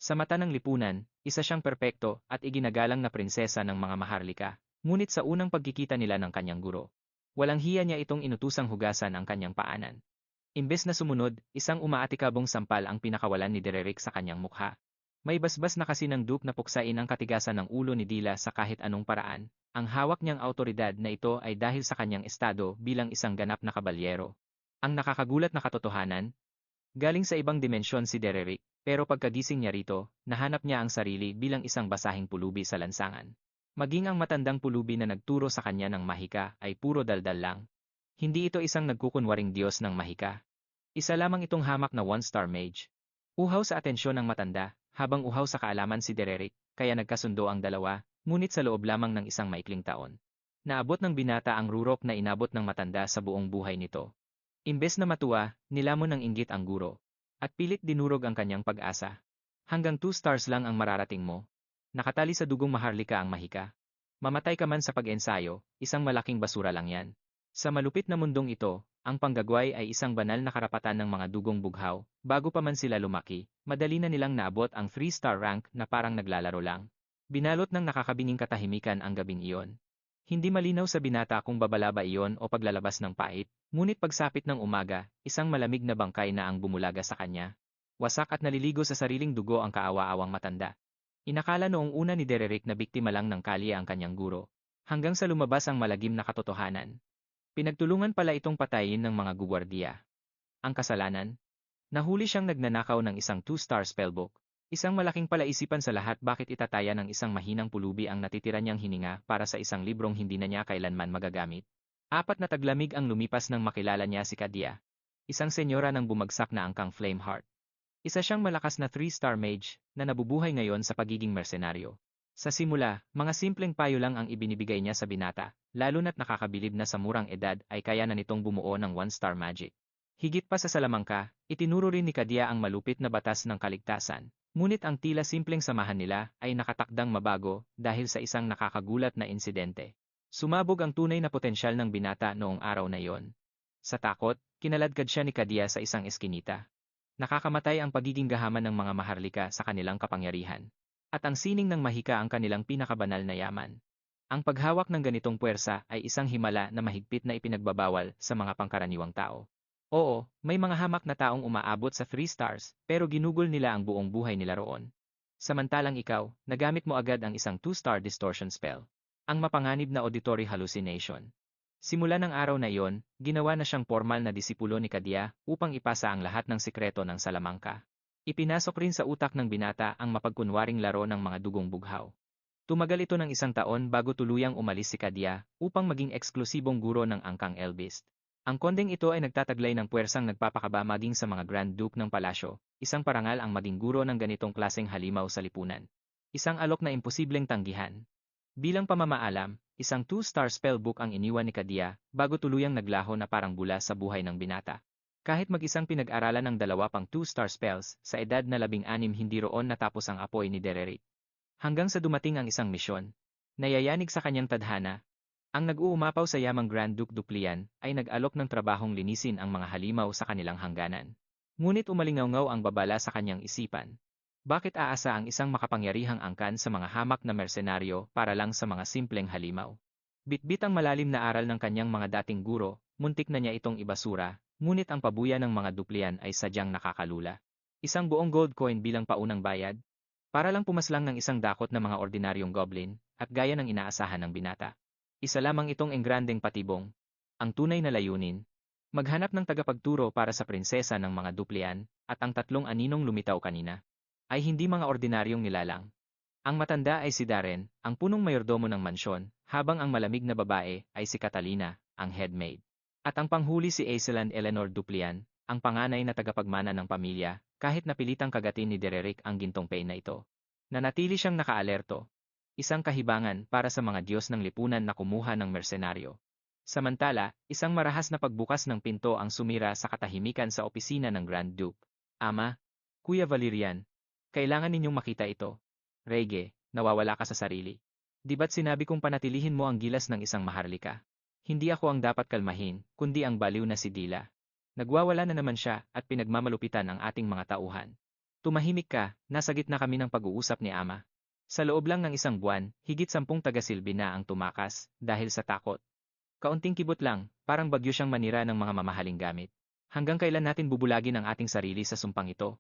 Sa mata ng lipunan, isa siyang perpekto at iginagalang na prinsesa ng mga Maharlika. Ngunit sa unang pagkikita nila ng kanyang guro, walang hiya niya itong inutusang hugasan ang kanyang paanan. Imbes na sumunod, isang umaatikabong sampal ang pinakawalan ni Dererick sa kanyang mukha. May basbas na kasi ng Duke na puksain ang katigasan ng ulo ni Dila sa kahit anong paraan. Ang hawak niyang awtoridad na ito ay dahil sa kanyang estado bilang isang ganap na kabalyero. Ang nakakagulat na katotohanan, galing sa ibang dimensyon si Dererick, pero pagkagising niya rito, nahanap niya ang sarili bilang isang basahing pulubi sa lansangan. Maging ang matandang pulubi na nagturo sa kanya ng mahika ay puro daldal lang. Hindi ito isang nagkukunwaring Diyos ng mahika. Isa lamang itong hamak na one-star mage. Uhaw sa atensyon ng matanda, habang uhaw sa kaalaman si Dererick, kaya nagkasundo ang dalawa, ngunit sa loob lamang ng isang maikling taon. Naabot ng binata ang rurok na inabot ng matanda sa buong buhay nito. Imbes na matuwa, nilamon ng inggit ang guro. At pilit dinurog ang kanyang pag-asa. Hanggang 2 stars lang ang mararating mo. Nakatali sa dugong Maharlika ang mahika. Mamatay ka man sa pag-ensayo, isang malaking basura lang yan. Sa malupit na mundong ito, ang panggagway ay isang banal na karapatan ng mga dugong bughaw. Bago pa man sila lumaki, madali na nilang naabot ang 3-star rank na parang naglalaro lang. Binalot ng nakakabinging katahimikan ang gabing iyon. Hindi malinaw sa binata kung babala ba iyon o paglalabas ng pait, ngunit pagsapit ng umaga, isang malamig na bangkay na ang bumulaga sa kanya. Wasak at naliligo sa sariling dugo ang kaawa-awang matanda. Inakala noong una ni Dererick na biktima lang ng kalye ang kanyang guro. Hanggang sa lumabas ang malagim na katotohanan. Pinagtulungan pala itong patayin ng mga gugwardiya. Ang kasalanan? Nahuli siyang nagnanakaw ng isang 2-star spellbook. Isang malaking palaisipan sa lahat bakit itataya ng isang mahinang pulubi ang natitira niyang hininga para sa isang librong hindi na niya kailanman magagamit. 4 na taglamig ang lumipas nang makilala niya si Kadia. Isang senyora ng bumagsak na angkang Flameheart. Isa siyang malakas na 3-star mage na nabubuhay ngayon sa pagiging mersenaryo. Sa simula, mga simpleng payo lang ang ibinibigay niya sa binata, lalo na't nakakabilib na sa murang edad ay kaya na nitong bumuo ng 1-star magic. Higit pa sa Salamangka, itinuro rin ni Kadia ang malupit na batas ng kaligtasan. Ngunit ang tila simpleng samahan nila ay nakatakdang mabago dahil sa isang nakakagulat na insidente. Sumabog ang tunay na potensyal ng binata noong araw na iyon. Sa takot, kinaladkad siya ni Kadia sa isang eskinita. Nakakamatay ang pagiging gahaman ng mga Maharlika sa kanilang kapangyarihan. At ang sining ng mahika ang kanilang pinakabanal na yaman. Ang paghawak ng ganitong puwersa ay isang himala na mahigpit na ipinagbabawal sa mga pangkaraniwang tao. Oo, may mga hamak na taong umaabot sa 3 stars, pero ginugol nila ang buong buhay nila roon. Samantalang ikaw, nagamit mo agad ang isang 2-star distortion spell. Ang mapanganib na auditory hallucination. Simula ng araw na iyon, ginawa na siyang formal na disipulo ni Kadia upang ipasa ang lahat ng sikreto ng Salamangka. Ipinasok rin sa utak ng binata ang mapagkunwaring laro ng mga dugong bughaw. Tumagal ito ng 1 taon bago tuluyang umalis si Kadia upang maging eksklusibong guro ng angkang Elbist. Ang kondeng ito ay nagtataglay ng puwersang nagpapakaba maging sa mga Grand Duke ng palasyo, isang parangal ang maging guro ng ganitong klaseng halimaw sa lipunan. Isang alok na imposibleng tanggihan. Bilang pamamaalam, isang 2-star spellbook ang iniwan ni Kadia bago tuluyang naglaho na parang bula sa buhay ng binata. Kahit mag-isang pinag-aralan ng 2 pang 2-star spells, sa edad na 16 hindi roon natapos ang apoy ni Dererick. Hanggang sa dumating ang isang misyon. Nayayanig sa kanyang tadhana. Ang nag-uumapaw sa yamang Grand Duke Duplian ay nag-alok ng trabahong linisin ang mga halimaw sa kanilang hangganan. Ngunit umalingaw-ngaw ang babala sa kanyang isipan. Bakit aasa ang isang makapangyarihang angkan sa mga hamak na mersenaryo para lang sa mga simpleng halimaw? Bitbit ang malalim na aral ng kanyang mga dating guro, muntik na niya itong ibasura, ngunit ang pabuya ng mga Duplian ay sadyang nakakalula. Isang buong gold coin bilang paunang bayad? Para lang pumaslang ng isang dakot na mga ordinaryong goblin, at gaya ng inaasahan ng binata. Isa lamang itong engrandeng patibong. Ang tunay na layunin, maghanap ng tagapagturo para sa prinsesa ng mga Duplian, at ang 3 aninong lumitaw kanina, ay hindi mga ordinaryong nilalang. Ang matanda ay si Darren, ang punong mayordomo ng mansyon, habang ang malamig na babae ay si Catalina, ang headmaid. At ang panghuli si Aiseland Eleanor Duplian, ang panganay na tagapagmana ng pamilya, kahit napilitang kagatin ni Dererick ang gintong pain na ito. Nanatili siyang nakaalerto. Isang kahibangan para sa mga Diyos ng lipunan na kumuha ng mersenaryo. Samantala, isang marahas na pagbukas ng pinto ang sumira sa katahimikan sa opisina ng Grand Duke. Ama, Kuya Valerian, kailangan ninyong makita ito. Rege, nawawala ka sa sarili. Di ba't sinabi kong panatilihin mo ang gilas ng isang Maharlika? Hindi ako ang dapat kalmahin, kundi ang baliw na si Dila. Nagwawala na naman siya at pinagmamalupitan ang ating mga tauhan. Tumahimik ka, nasa gitna kami ng pag-uusap ni Ama. Sa loob lang ng isang buwan, higit 10 taga-silbi na ang tumakas dahil sa takot. Kaunting kibot lang, parang bagyo siyang manira ng mga mamahaling gamit. Hanggang kailan natin bubulagin ang ating sarili sa sumpang ito?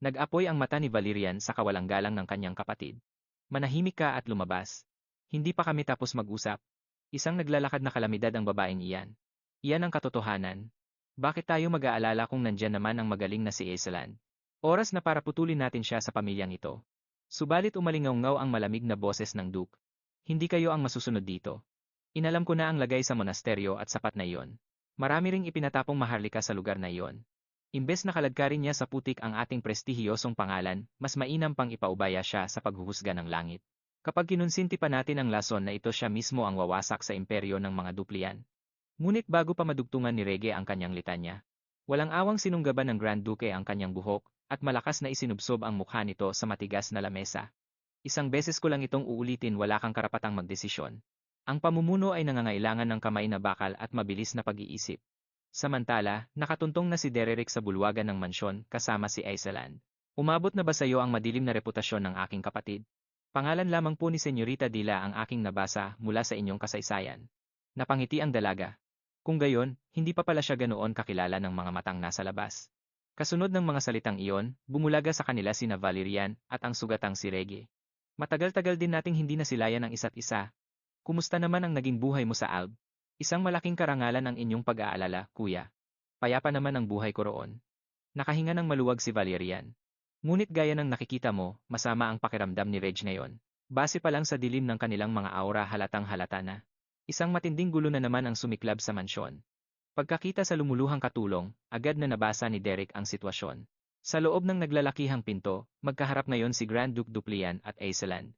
Nag-apoy ang mata ni Valerian sa kawalang galang ng kanyang kapatid. Manahimik ka at lumabas. Hindi pa kami tapos mag-usap. Isang naglalakad na kalamidad ang babaeng iyan. Iyan ang katotohanan. Bakit tayo mag-aalala kung nandyan naman ang magaling na si Aiselan? Oras na para putulin natin siya sa pamilyang ito. Subalit umalingaw-ngaw ang malamig na boses ng Duke. Hindi kayo ang masusunod dito. Inalam ko na ang lagay sa monasteryo at sapat na iyon. Marami ring ipinatapong maharlika sa lugar na iyon. Imbes na kaladkarin niya sa putik ang ating prestihiyosong pangalan, mas mainam pang ipaubaya siya sa paghuhusga ng langit. Kapag kinunsinti pa natin ang lason na ito siya mismo ang wawasak sa imperyo ng mga duplian. Ngunit bago pa madugtungan ni Rege ang kanyang litanya, walang awang sinunggaban ng Grand Duke ang kanyang buhok, at malakas na isinubsob ang mukha nito sa matigas na lamesa. Isang beses ko lang itong uulitin, wala kang karapatang magdesisyon. Ang pamumuno ay nangangailangan ng kamay na bakal at mabilis na pag-iisip. Samantala, nakatuntong na si Dererick sa bulwagan ng mansyon kasama si Aiselan. Umabot na ba sa iyo ang madilim na reputasyon ng aking kapatid? Pangalan lamang po ni Senyorita Dila ang aking nabasa mula sa inyong kasaysayan. Napangiti ang dalaga. Kung gayon, hindi pa pala siya ganoon kakilala ng mga matang nasa labas. Kasunod ng mga salitang iyon, bumulaga sa kanila sina Valerian at ang sugatang si Rege. Matagal-tagal din nating hindi nasilayan ang isa't isa. Kumusta naman ang naging buhay mo sa Alb? Isang malaking karangalan ang inyong pag-aalala, kuya. Payapa naman ang buhay ko roon. Nakahinga ng maluwag si Valerian. Ngunit gaya ng nakikita mo, masama ang pakiramdam ni Reg ngayon. Base pa lang sa dilim ng kanilang mga aura, halatang halata na. Isang matinding gulo na naman ang sumiklab sa mansyon. Pagkakita sa lumuluhang katulong, agad na nabasa ni Derek ang sitwasyon. Sa loob ng naglalakihang pinto, magkaharap ngayon si Grand Duke Duplian at Aiselan.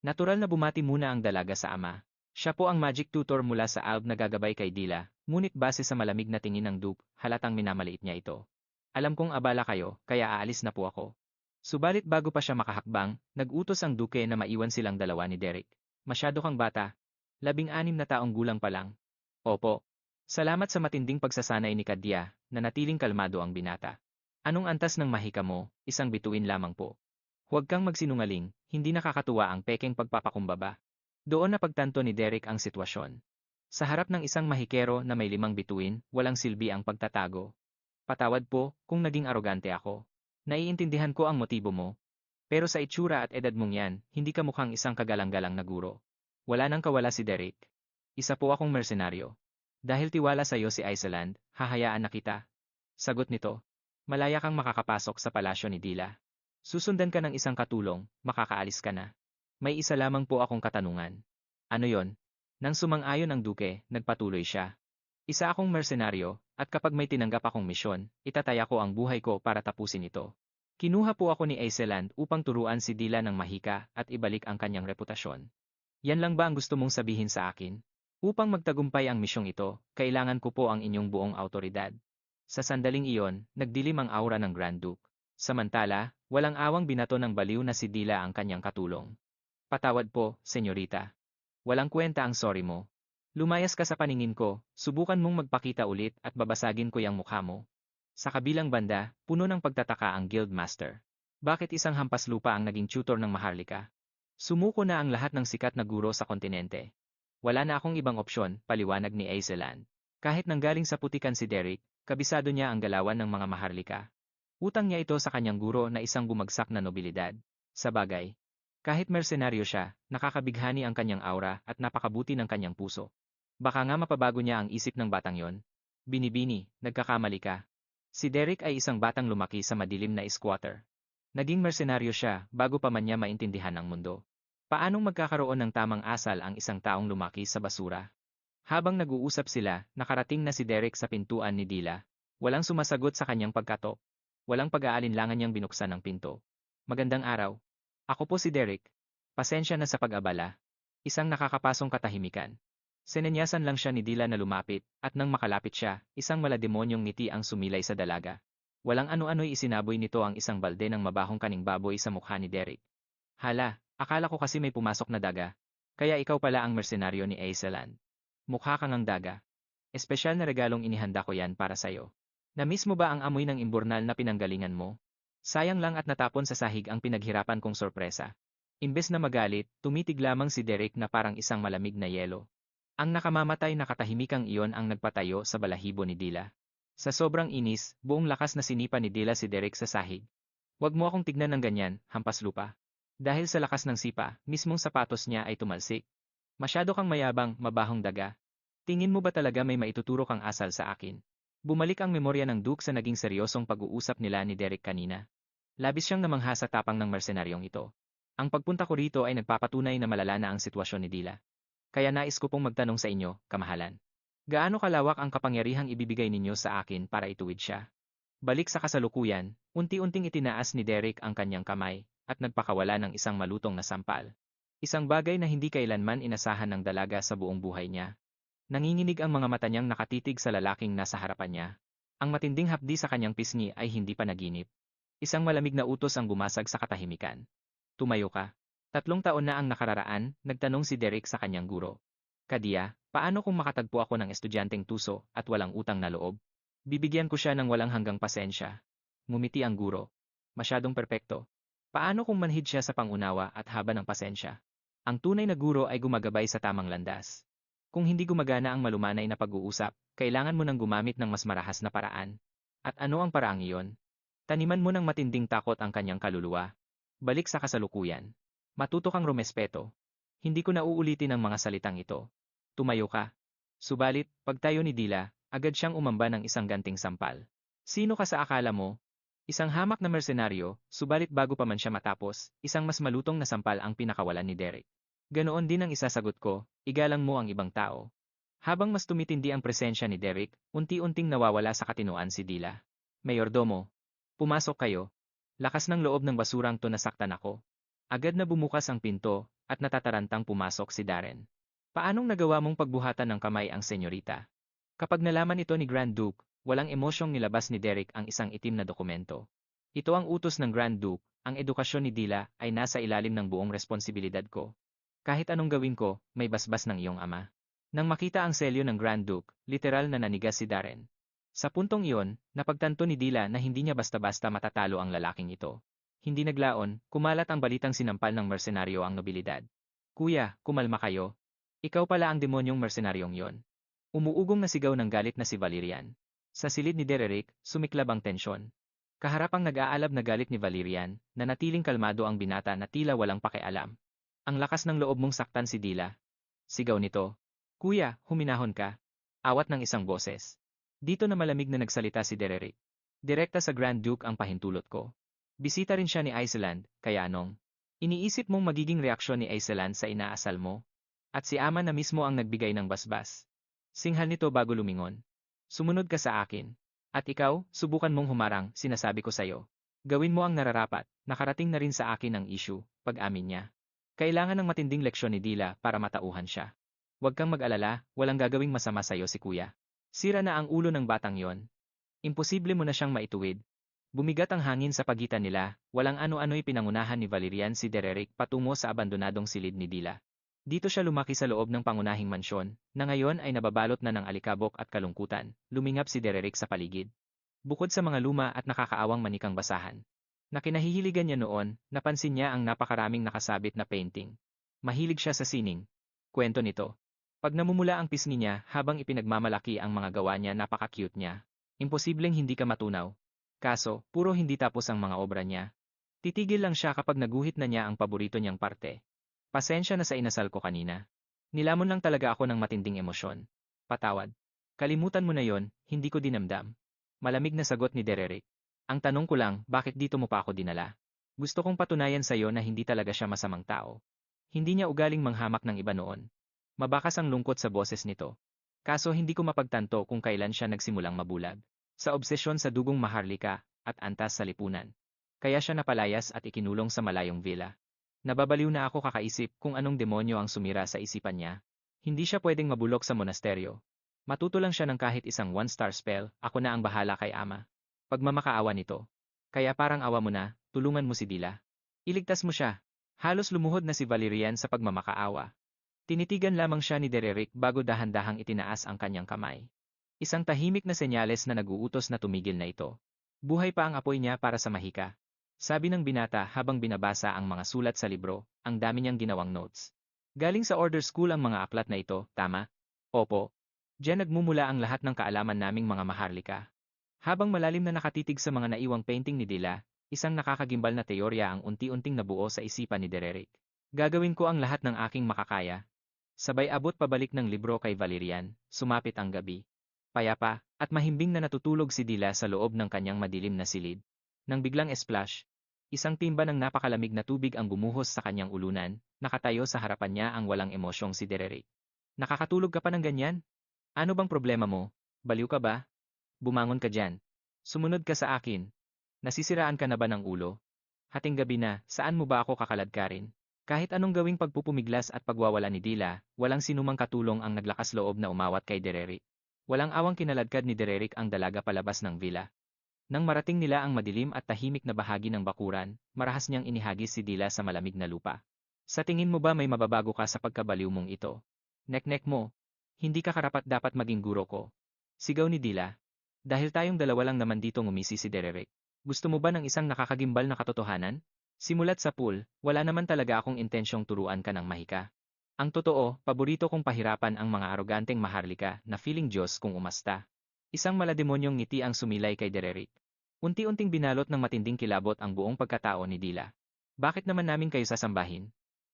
Natural na bumati muna ang dalaga sa ama. Siya po ang magic tutor mula sa Alb na gagabay kay Dila, ngunit base sa malamig na tingin ng Duke, halatang minamaliit niya ito. Alam kong abala kayo, kaya aalis na po ako. Subalit bago pa siya makahakbang, nag-utos ang Duke na maiwan silang dalawa ni Derek. Masyado kang bata. 16 na taong gulang pa lang. Opo. Salamat sa matinding pagsasanay ni Kadya, na natiling kalmado ang binata. Anong antas ng mahika mo, isang bituin lamang po. Huwag kang magsinungaling, hindi nakakatuwa ang pekeng pagpapakumbaba. Doon na pagtanto ni Derek ang sitwasyon. Sa harap ng isang mahikero na may 5 bituin, walang silbi ang pagtatago. Patawad po, kung naging arogante ako. Naiintindihan ko ang motibo mo. Pero sa itsura at edad mong yan, hindi ka mukhang isang kagalang-galang na guro. Wala nang kawala si Derek. Isa po akong mersenaryo. Dahil tiwala sa iyo si Aiseland, hahayaan na kita. Sagot nito. Malaya kang makakapasok sa palasyo ni Dila. Susundan ka ng isang katulong, makakaalis ka na. May isa lamang po akong katanungan. Ano yon? Nang sumang-ayon ang duke, nagpatuloy siya. Isa akong mersenaryo, at kapag may tinanggap akong misyon, itataya ko ang buhay ko para tapusin ito. Kinuha po ako ni Aiseland upang turuan si Dila ng mahika at ibalik ang kanyang reputasyon. Yan lang ba ang gusto mong sabihin sa akin? Upang magtagumpay ang misyong ito, kailangan ko po ang inyong buong autoridad. Sa sandaling iyon, nagdilim ang aura ng Grand Duke. Samantala, walang awang binato ng baliw na si Dila ang kanyang katulong. Patawad po, senyorita. Walang kwenta ang sorry mo. Lumayas ka sa paningin ko, subukan mong magpakita ulit at babasagin ko yung mukha mo. Sa kabilang banda, puno ng pagtataka ang Guildmaster. Bakit isang hampas lupa ang naging tutor ng Maharlika? Sumuko na ang lahat ng sikat na guro sa kontinente. Wala na akong ibang opsyon, paliwanag ni Aiselan. Kahit nanggaling sa putikan si Derek, kabisado niya ang galawan ng mga Maharlika. Utang niya ito sa kanyang guro na isang bumagsak na nobilidad. Sa bagay, kahit mersenaryo siya, nakakabighani ang kanyang aura at napakabuti ng kanyang puso. Baka nga mapabago niya ang isip ng batang yon. Binibini, nagkakamali ka. Si Derek ay isang batang lumaki sa madilim na squatter. Naging mersenaryo siya bago pa man niya maintindihan ang mundo. Paanong magkakaroon ng tamang asal ang isang taong lumaki sa basura? Habang nag-uusap sila, nakarating na si Derek sa pintuan ni Dila. Walang sumasagot sa kanyang pagkatok. Walang pag-aalinlangan niyang binuksan ang pinto. Magandang araw. Ako po si Derek. Pasensya na sa pag-abala. Isang nakakapasong katahimikan. Senenyasan lang siya ni Dila na lumapit, at nang makalapit siya, isang malademonyong ngiti ang sumilay sa dalaga. Walang ano-ano'y isinaboy nito ang isang balde ng mabahong kaning baboy sa mukha ni Derek. Hala, akala ko kasi may pumasok na daga. Kaya ikaw pala ang mersenaryo ni Aiselan. Mukha kang ang daga. Espesyal na regalong inihanda ko yan para sa'yo. Na-miss mo ba ang amoy ng imburnal na pinanggalingan mo? Sayang lang at natapon sa sahig ang pinaghirapan kong sorpresa. Imbes na magalit, tumitig lamang si Derek na parang isang malamig na yelo. Ang nakamamatay na katahimikang iyon ang nagpatayo sa balahibo ni Dila. Sa sobrang inis, buong lakas na sinipa ni Dila si Derek sa sahig. "Huwag mo akong tignan ng ganyan, hampas lupa." Dahil sa lakas ng sipa, mismong sapatos niya ay tumalsik. "Masyado kang mayabang, mabahong daga. Tingin mo ba talaga may maituturo kang asal sa akin?" Bumalik ang memorya ng Duke sa naging seryosong pag-uusap nila ni Derek kanina. Labis siyang namangha sa tapang ng mersenaryong ito. Ang pagpunta ko rito ay nagpapatunay na malala na ang sitwasyon ni Dila. Kaya nais ko pong magtanong sa inyo, kamahalan. Gaano kalawak ang kapangyarihang ibibigay ninyo sa akin para ituwid siya? Balik sa kasalukuyan, unti-unting itinaas ni Derek ang kanyang kamay at nagpakawala ng isang malutong na sampal. Isang bagay na hindi kailanman inasahan ng dalaga sa buong buhay niya. Nanginginig ang mga mata niyang nakatitig sa lalaking nasa harapan niya. Ang matinding hapdi sa kanyang pisngi ay hindi panaginip. Isang malamig na utos ang bumasag sa katahimikan. "Tumayo ka." 3 taon na ang nakararaan, nagtanong si Derek sa kanyang guro. "Kadia, paano kung makatagpo ako ng estudyanteng tuso at walang utang na loob? Bibigyan ko siya ng walang hanggang pasensya." Ngumiti ang guro. "Masyadong perpekto. Paano kung manhid siya sa pangunawa at haba ng pasensya?" Ang tunay na guro ay gumagabay sa tamang landas. Kung hindi gumagana ang malumanay na pag-uusap, kailangan mo nang gumamit ng mas marahas na paraan. At ano ang paraang iyon? Taniman mo ng matinding takot ang kanyang kaluluwa. Balik sa kasalukuyan. Matuto kang rumespeto. Hindi ko na uulitin ang mga salitang ito. Tumayo ka. Subalit, pagtayo ni Dila, agad siyang umamba ng isang ganting sampal. "Sino ka sa akala mo?" Isang hamak na mersenaryo, subalit bago pa man siya matapos, isang mas malutong na sampal ang pinakawalan ni Derek. "Ganoon din ang isasagot ko, igalang mo ang ibang tao." Habang mas tumitindi ang presensya ni Derek, unti-unting nawawala sa katinoan si Dila. "Mayordomo, pumasok kayo." Lakas ng loob ng basurang to nasaktan ako. Agad na bumukas ang pinto, at natatarantang pumasok si Darren. "Paanong nagawa mong pagbuhatan ng kamay ang senyorita?" Kapag nalaman ito ni Grand Duke, walang emosyong nilabas ni Derek ang isang itim na dokumento. "Ito ang utos ng Grand Duke, ang edukasyon ni Dila ay nasa ilalim ng buong responsibilidad ko. Kahit anong gawin ko, may basbas ng iyong ama." Nang makita ang selyo ng Grand Duke, literal na nanigas si Darren. Sa puntong iyon, napagtanto ni Dila na hindi niya basta-basta matatalo ang lalaking ito. Hindi naglaon, kumalat ang balitang sinampal ng mersenaryo ang nobilidad. "Kuya, kumalma kayo. Ikaw pala ang demonyong mersenaryong yon." Umuugong na sigaw ng galit na si Valerian. Sa silid ni Derek, sumiklab ang tensyon. Kaharapang nag-aalab na galit ni Valerian, nanatiling kalmado ang binata na tila walang pakialam. "Ang lakas ng loob mong saktan si Dila." Sigaw nito. "Kuya, huminahon ka." Awat ng isang boses. Dito na malamig na nagsalita si Derek. "Direkta sa Grand Duke ang pahintulot ko. Bisita rin siya ni Iceland, kaya anong iniisip mong magiging reaksyon ni Iceland sa inaasal mo? At si Ama na mismo ang nagbigay ng basbas." Singhal nito bago lumingon. "Sumunod ka sa akin. At ikaw, subukan mong humarang, sinasabi ko sa'yo. Gawin mo ang nararapat, nakarating na rin sa akin ang issue," pag-amin niya. Kailangan ng matinding leksyon ni Dila para matauhan siya. "Huwag kang mag-alala, walang gagawing masama sa'yo si kuya. Sira na ang ulo ng batang yon. Imposible mo na siyang maituwid." Bumigat ang hangin sa pagitan nila, walang ano-ano'y pinangunahan ni Valerian si Derek patungo sa abandonadong silid ni Dila. Dito siya lumaki sa loob ng pangunahing mansyon, na ngayon ay nababalot na ng alikabok at kalungkutan. Lumingap si Derek sa paligid. Bukod sa mga luma at nakakaawang manikang basahan na kinahihiligan niya noon, napansin niya ang napakaraming nakasabit na painting. Mahilig siya sa sining. Kwento nito. Pag namumula ang pisngi niya habang ipinagmamalaki ang mga gawa niya, napaka-cute niya. Imposibleng hindi ka matunaw. Kaso, puro hindi tapos ang mga obra niya. Titigil lang siya kapag naguhit na niya ang paborito niyang parte. "Pasensya na sa inasal ko kanina. Nilamon lang talaga ako ng matinding emosyon. Patawad." "Kalimutan mo na yon, hindi ko dinamdam." Malamig na sagot ni Derek. "Ang tanong ko lang, bakit dito mo pa ako dinala? Gusto kong patunayan sa'yo na hindi talaga siya masamang tao. Hindi niya ugaling manghamak ng iba noon." Mabakas ang lungkot sa boses nito. Kaso hindi ko mapagtanto kung kailan siya nagsimulang mabulag. Sa obsesyon sa dugong maharlika at antas sa lipunan. Kaya siya napalayas at ikinulong sa malayong villa. Nababaliw na ako kakaisip kung anong demonyo ang sumira sa isipan niya. Hindi siya pwedeng mabulok sa monasteryo. Matuto lang siya ng kahit isang one-star spell, ako na ang bahala kay Ama. Pagmamakaawa nito. Kaya parang awa mo na, tulungan mo si Dila. Iligtas mo siya. Halos lumuhod na si Valerian sa pagmamakaawa. Tinitigan lamang siya ni Derek bago dahan-dahang itinaas ang kanyang kamay. Isang tahimik na senyales na nag-uutos na tumigil na ito. Buhay pa ang apoy niya para sa mahika. Sabi ng binata habang binabasa ang mga sulat sa libro, ang dami niyang ginawang notes. Galing sa order school ang mga aklat na ito, tama? Opo. Diyan nagmumula ang lahat ng kaalaman naming mga maharlika. Habang malalim na nakatitig sa mga naiwang painting ni Dila, isang nakakagimbal na teorya ang unti-unting nabuo sa isipan ni Dererick. Gagawin ko ang lahat ng aking makakaya. Sabay abot pabalik ng libro kay Valerian, sumapit ang gabi. Payapa, at mahimbing na natutulog si Dila sa loob ng kanyang madilim na silid. Nang biglang splash, isang timba ng napakalamig na tubig ang bumuhos sa kanyang ulunan, nakatayo sa harapan niya ang walang emosyong si Dererick. Nakakatulog ka pa ng ganyan? Ano bang problema mo? Baliw ka ba? Bumangon ka dyan. Sumunod ka sa akin. Nasisiraan ka na ba ng ulo? Hating gabi na, saan mo ba ako kakaladkarin? Kahit anong gawing pagpupumiglas at pagwawala ni Dila, walang sinumang katulong ang naglakas loob na umawat kay Dererick. Walang awang kinaladkad ni Dererick ang dalaga palabas ng villa. Nang marating nila ang madilim at tahimik na bahagi ng bakuran, marahas niyang inihagis si Dila sa malamig na lupa. Sa tingin mo ba may mababago ka sa pagkabaliw mong ito? Nek-nek mo. Hindi ka karapat-dapat maging guro ko. Sigaw ni Dila. Dahil tayong dalawa lang naman dito ngumisi si Dererick. Gusto mo ba ng isang nakakagimbal na katotohanan? Simulat sa pool, wala naman talaga akong intensyong turuan ka ng mahika. Ang totoo, paborito kong pahirapan ang mga aroganteng maharlika na feeling Diyos kung umasta. Isang malademonyong ngiti ang sumilay kay Dererick. Unti-unting binalot ng matinding kilabot ang buong pagkatao ni Dila. Bakit naman namin kayo sasambahin?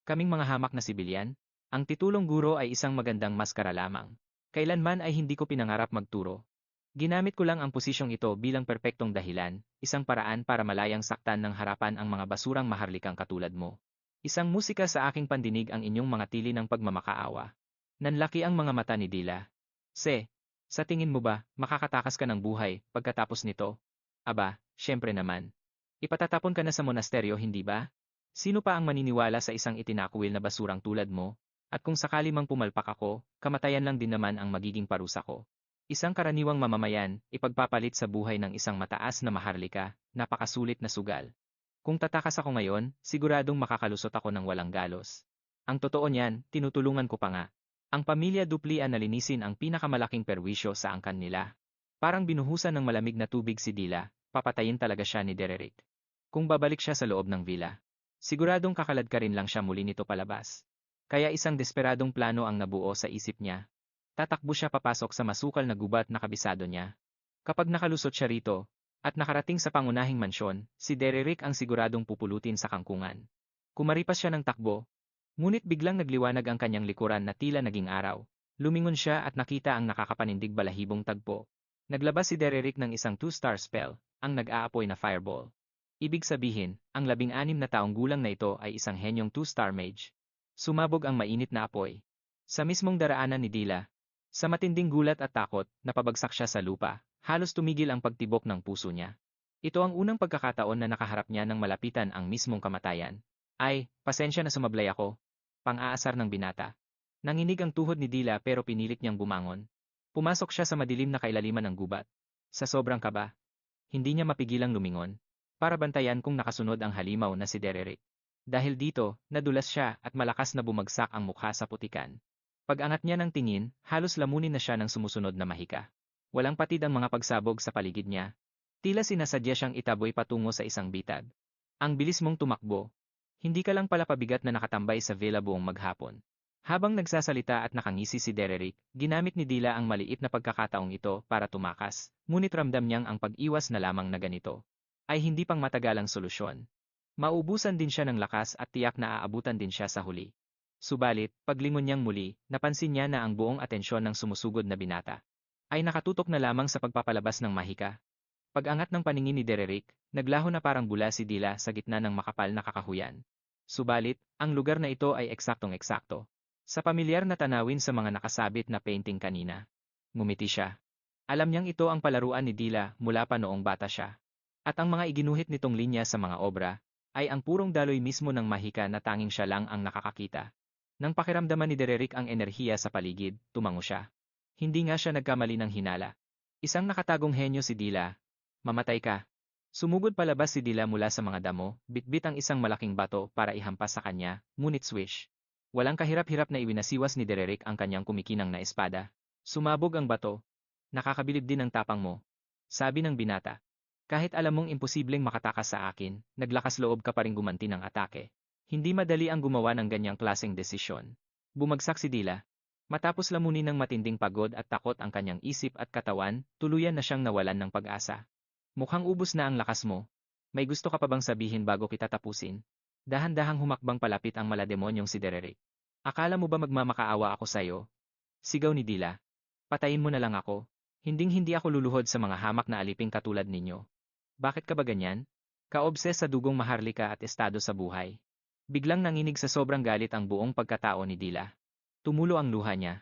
Kaming mga hamak na sibilyan? Ang titulong guro ay isang magandang maskara lamang. Kailanman ay hindi ko pinangarap magturo. Ginamit ko lang ang posisyong ito bilang perpektong dahilan, isang paraan para malayang saktan ng harapan ang mga basurang maharlikang katulad mo. Isang musika sa aking pandinig ang inyong mga tili ng pagmamakaawa. Nanlaki ang mga mata ni Dila. Sa tingin mo ba, makakatakas ka ng buhay pagkatapos nito? Aba, syempre naman. Ipatatapon ka na sa monasteryo, hindi ba? Sino pa ang maniniwala sa isang itinakwil na basurang tulad mo? At kung sakali mang pumalpak ako, kamatayan lang din naman ang magiging parusa ko. Isang karaniwang mamamayan, ipagpapalit sa buhay ng isang mataas na maharlika, napakasulit na sugal. Kung tatakas ako ngayon, siguradong makakalusot ako ng walang galos. Ang totoo niyan, tinutulungan ko pa nga. Ang pamilya Duplian na linisin ang pinakamalaking perwisyo sa angkan nila. Parang binuhusan ng malamig na tubig si Dila, papatayin talaga siya ni Dererick. Kung babalik siya sa loob ng villa, siguradong kakalad ka rin lang siya muli nito palabas. Kaya isang desperadong plano ang nabuo sa isip niya. Tatakbo siya papasok sa masukal na gubat na kabisado niya. Kapag nakalusot siya rito, at nakarating sa pangunahing mansyon, si Dererick ang siguradong pupulutin sa kangkungan. Kumaripas siya ng takbo, ngunit biglang nagliwanag ang kanyang likuran na tila naging araw. Lumingon siya at nakita ang nakakapanindig balahibong tagpo. Naglabas si Dererick ng isang 2-star spell, ang nag-aapoy na fireball. Ibig sabihin, ang 16 na taong gulang na ito ay isang henyong 2-star mage. Sumabog ang mainit na apoy. Sa mismong daraanan ni Dila, sa matinding gulat at takot, napabagsak siya sa lupa, halos tumigil ang pagtibok ng puso niya. Ito ang unang pagkakataon na nakaharap niya ng malapitan ang mismong kamatayan. Ay, pasensya na sumablay ako. Pang-aasar ng binata. Nanginig ang tuhod ni Dila pero pinilit niyang bumangon. Pumasok siya sa madilim na kailaliman ng gubat. Sa sobrang kaba, hindi niya mapigilang lumingon, para bantayan kung nakasunod ang halimaw na si Dererick. Dahil dito, nadulas siya at malakas na bumagsak ang mukha sa putikan. Pag-angat niya ng tingin, halos lamunin na siya ng sumusunod na mahika. Walang patid ang mga pagsabog sa paligid niya. Tila sinasadya siyang itaboy patungo sa isang bitag. Ang bilis mong tumakbo. Hindi ka lang pala pabigat na nakatambay sa villa buong maghapon. Habang nagsasalita at nakangisi si Dererick, ginamit ni Dila ang maliit na pagkakataong ito para tumakas, ngunit ramdam niyang ang pag-iwas na lamang na ganito ay hindi pang matagalang solusyon. Maubusan din siya ng lakas at tiyak na aabutan din siya sa huli. Subalit, paglingon niyang muli, napansin niya na ang buong atensyon ng sumusugod na binata ay nakatutok na lamang sa pagpapalabas ng mahika. Pag-angat ng paningin ni Dererick, naglaho na parang bula si Dila sa gitna ng makapal na kakahuyan. Subalit, ang lugar na ito ay eksaktong-eksakto. Sa pamilyar na tanawin sa mga nakasabit na painting kanina. Ngumiti siya. Alam niyang ito ang palaruan ni Dila mula pa noong bata siya. At ang mga iginuhit nitong linya sa mga obra ay ang purong daloy mismo ng mahika na tanging siya lang ang nakakakita. Nang pakiramdaman ni Dererick ang enerhiya sa paligid, tumango siya. Hindi nga siya nagkamali ng hinala. Isang nakatagong henyo si Dila. Mamatay ka. Sumugod palabas si Dila mula sa mga damo, bitbit ang isang malaking bato para ihampas sa kanya, ngunit swish. Walang kahirap-hirap na iwinasiwas ni Dererick ang kanyang kumikinang na espada. Sumabog ang bato. Nakakabilib din ang tapang mo. Sabi ng binata. Kahit alam mong imposibleng makatakas sa akin, naglakas loob ka pa rin gumanti ng atake. Hindi madali ang gumawa ng ganyang klaseng desisyon. Bumagsak si Dila. Matapos lamunin ng matinding pagod at takot ang kanyang isip at katawan, tuluyan na siyang nawalan ng pag-asa. Mukhang ubos na ang lakas mo. May gusto ka pa bang sabihin bago kita tapusin? Dahan-dahang humakbang palapit ang malademonyong si Dererick. Akala mo ba magmamakaawa ako sa'yo? Sigaw ni Dila. Patayin mo na lang ako. Hinding-hindi ako luluhod sa mga hamak na aliping katulad ninyo. Bakit ka ba ganyan? Kaobses sa dugong maharlika at estado sa buhay. Biglang nanginig sa sobrang galit ang buong pagkatao ni Dila. Tumulo ang luha niya.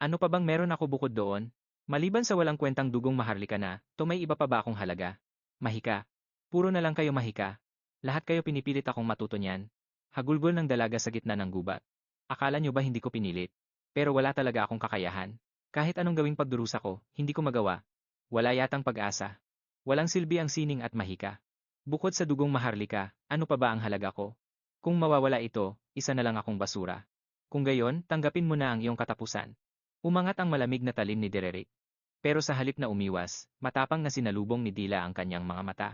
Ano pa bang meron ako bukod doon? Maliban sa walang kwentang dugong maharlika na, to may iba pa ba akong halaga? Mahika. Puro na lang kayo mahika. Lahat kayo pinipilit akong matuto niyan. Hagulgol ng dalaga sa gitna ng gubat. Akala niyo ba hindi ko pinilit? Pero wala talaga akong kakayahan. Kahit anong gawing pagdurusa ko, hindi ko magawa. Wala yatang pag-asa. Walang silbi ang sining at mahika. Bukod sa dugong maharlika, ano pa ba ang halaga ko? Kung mawawala ito, isa na lang akong basura. Kung gayon, tanggapin mo na ang iyong katapusan. Umangat ang malamig na talim ni Dererick. Pero sa halip na umiwas, matapang na sinalubong ni Dila ang kanyang mga mata.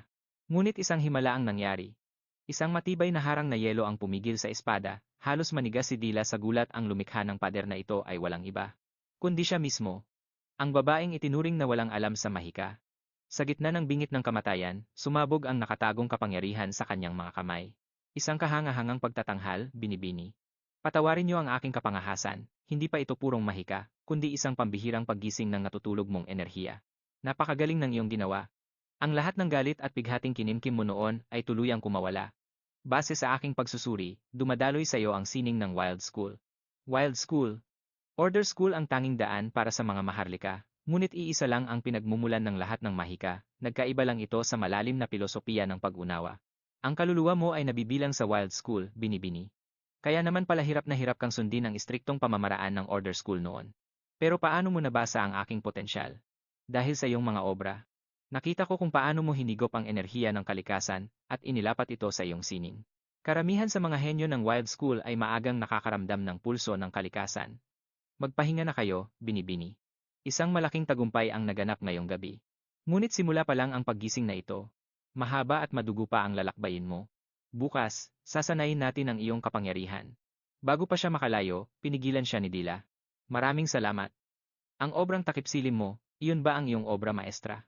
Ngunit isang himala ang nangyari. Isang matibay na harang na yelo ang pumigil sa espada, halos manigas si Dila sa gulat ang lumikha ng pader na ito ay walang iba. Kundi siya mismo. Ang babaeng itinuring na walang alam sa mahika. Sa gitna ng bingit ng kamatayan, sumabog ang nakatagong kapangyarihan sa kanyang mga kamay. Isang kahangahangang pagtatanghal, binibini. Patawarin niyo ang aking kapangahasan, hindi pa ito purong mahika, kundi isang pambihirang paggising ng natutulog mong enerhiya. Napakagaling ng iyong ginawa. Ang lahat ng galit at bighating kinimkim mo noon ay tuluyang kumawala. Base sa aking pagsusuri, dumadaloy sa iyo ang sining ng Wild School. Wild School. Order School ang tanging daan para sa mga maharlika, ngunit iisa lang ang pinagmumulan ng lahat ng mahika, nagkaiba lang ito sa malalim na pilosopiya ng pag-unawa. Ang kaluluwa mo ay nabibilang sa Wild School, binibini. Kaya naman pala hirap na hirap kang sundin ang istriktong pamamaraan ng Order School noon. Pero paano mo nabasa ang aking potensyal? Dahil sa iyong mga obra. Nakita ko kung paano mo hinigop ang enerhiya ng kalikasan at inilapat ito sa iyong sining. Karamihan sa mga henyo ng Wild School ay maagang nakakaramdam ng pulso ng kalikasan. Magpahinga na kayo, binibini. Isang malaking tagumpay ang naganap ngayong gabi. Ngunit simula pa lang ang paggising na ito. Mahaba at madugo pa ang lalakbayin mo. Bukas, sasanayin natin ang iyong kapangyarihan. Bago pa siya makalayo, pinigilan siya ni Dila. Maraming salamat. Ang obrang takipsilim mo, iyon ba ang iyong obra maestra?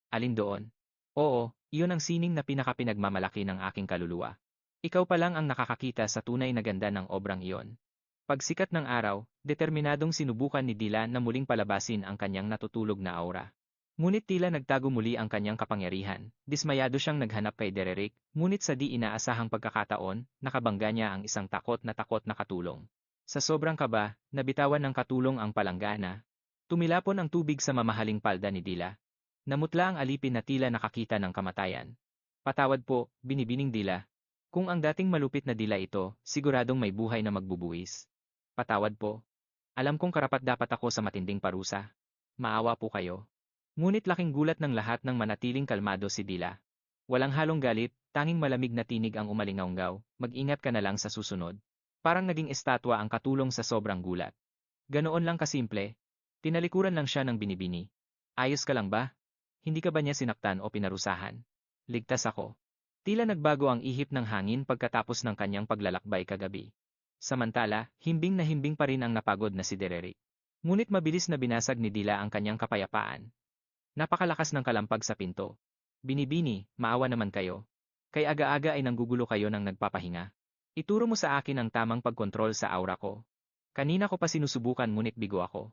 Alin doon? Oo, iyon ang sining na pinakapinagmamalaki ng aking kaluluwa. Ikaw pa lang ang nakakakita sa tunay na ganda ng obrang iyon. Pagsikat ng araw, determinadong sinubukan ni Dila na muling palabasin ang kanyang natutulog na aura. Ngunit tila nagtago muli ang kanyang kapangyarihan, dismayado siyang naghanap kay Dererick, ngunit sa di inaasahang pagkakataon, nakabangga niya ang isang takot na katulong. Sa sobrang kaba, nabitawan ng katulong ang palanggana. Tumilapon ang tubig sa mamahaling palda ni Dila. Namutla ang alipin na tila nakakita ng kamatayan. Patawad po, binibining Dila. Kung ang dating malupit na Dila ito, siguradong may buhay na magbubuwis. Patawad po. Alam kong karapat-dapat ako sa matinding parusa. Maawa po kayo. Ngunit laking gulat ng lahat nang manatiling kalmado si Dila. Walang halong galit, tanging malamig na tinig ang umalingaunggaw, mag-ingat ka na lang sa susunod. Parang naging estatwa ang katulong sa sobrang gulat. Ganoon lang kasimple. Tinalikuran lang siya ng binibini. Ayos ka lang ba? Hindi ka ba niya sinaktan o pinarusahan? Ligtas ako. Tila nagbago ang ihip ng hangin pagkatapos ng kanyang paglalakbay kagabi. Samantala, himbing na himbing pa rin ang napagod na si Dererick. Ngunit mabilis na binasag ni Dila ang kanyang kapayapaan. Napakalakas ng kalampag sa pinto. Binibini, maawa naman kayo. Kay aga-aga ay nanggugulo kayo ng nagpapahinga. Ituro mo sa akin ang tamang pagkontrol sa aura ko. Kanina ko pa sinusubukan ngunit bigo ako.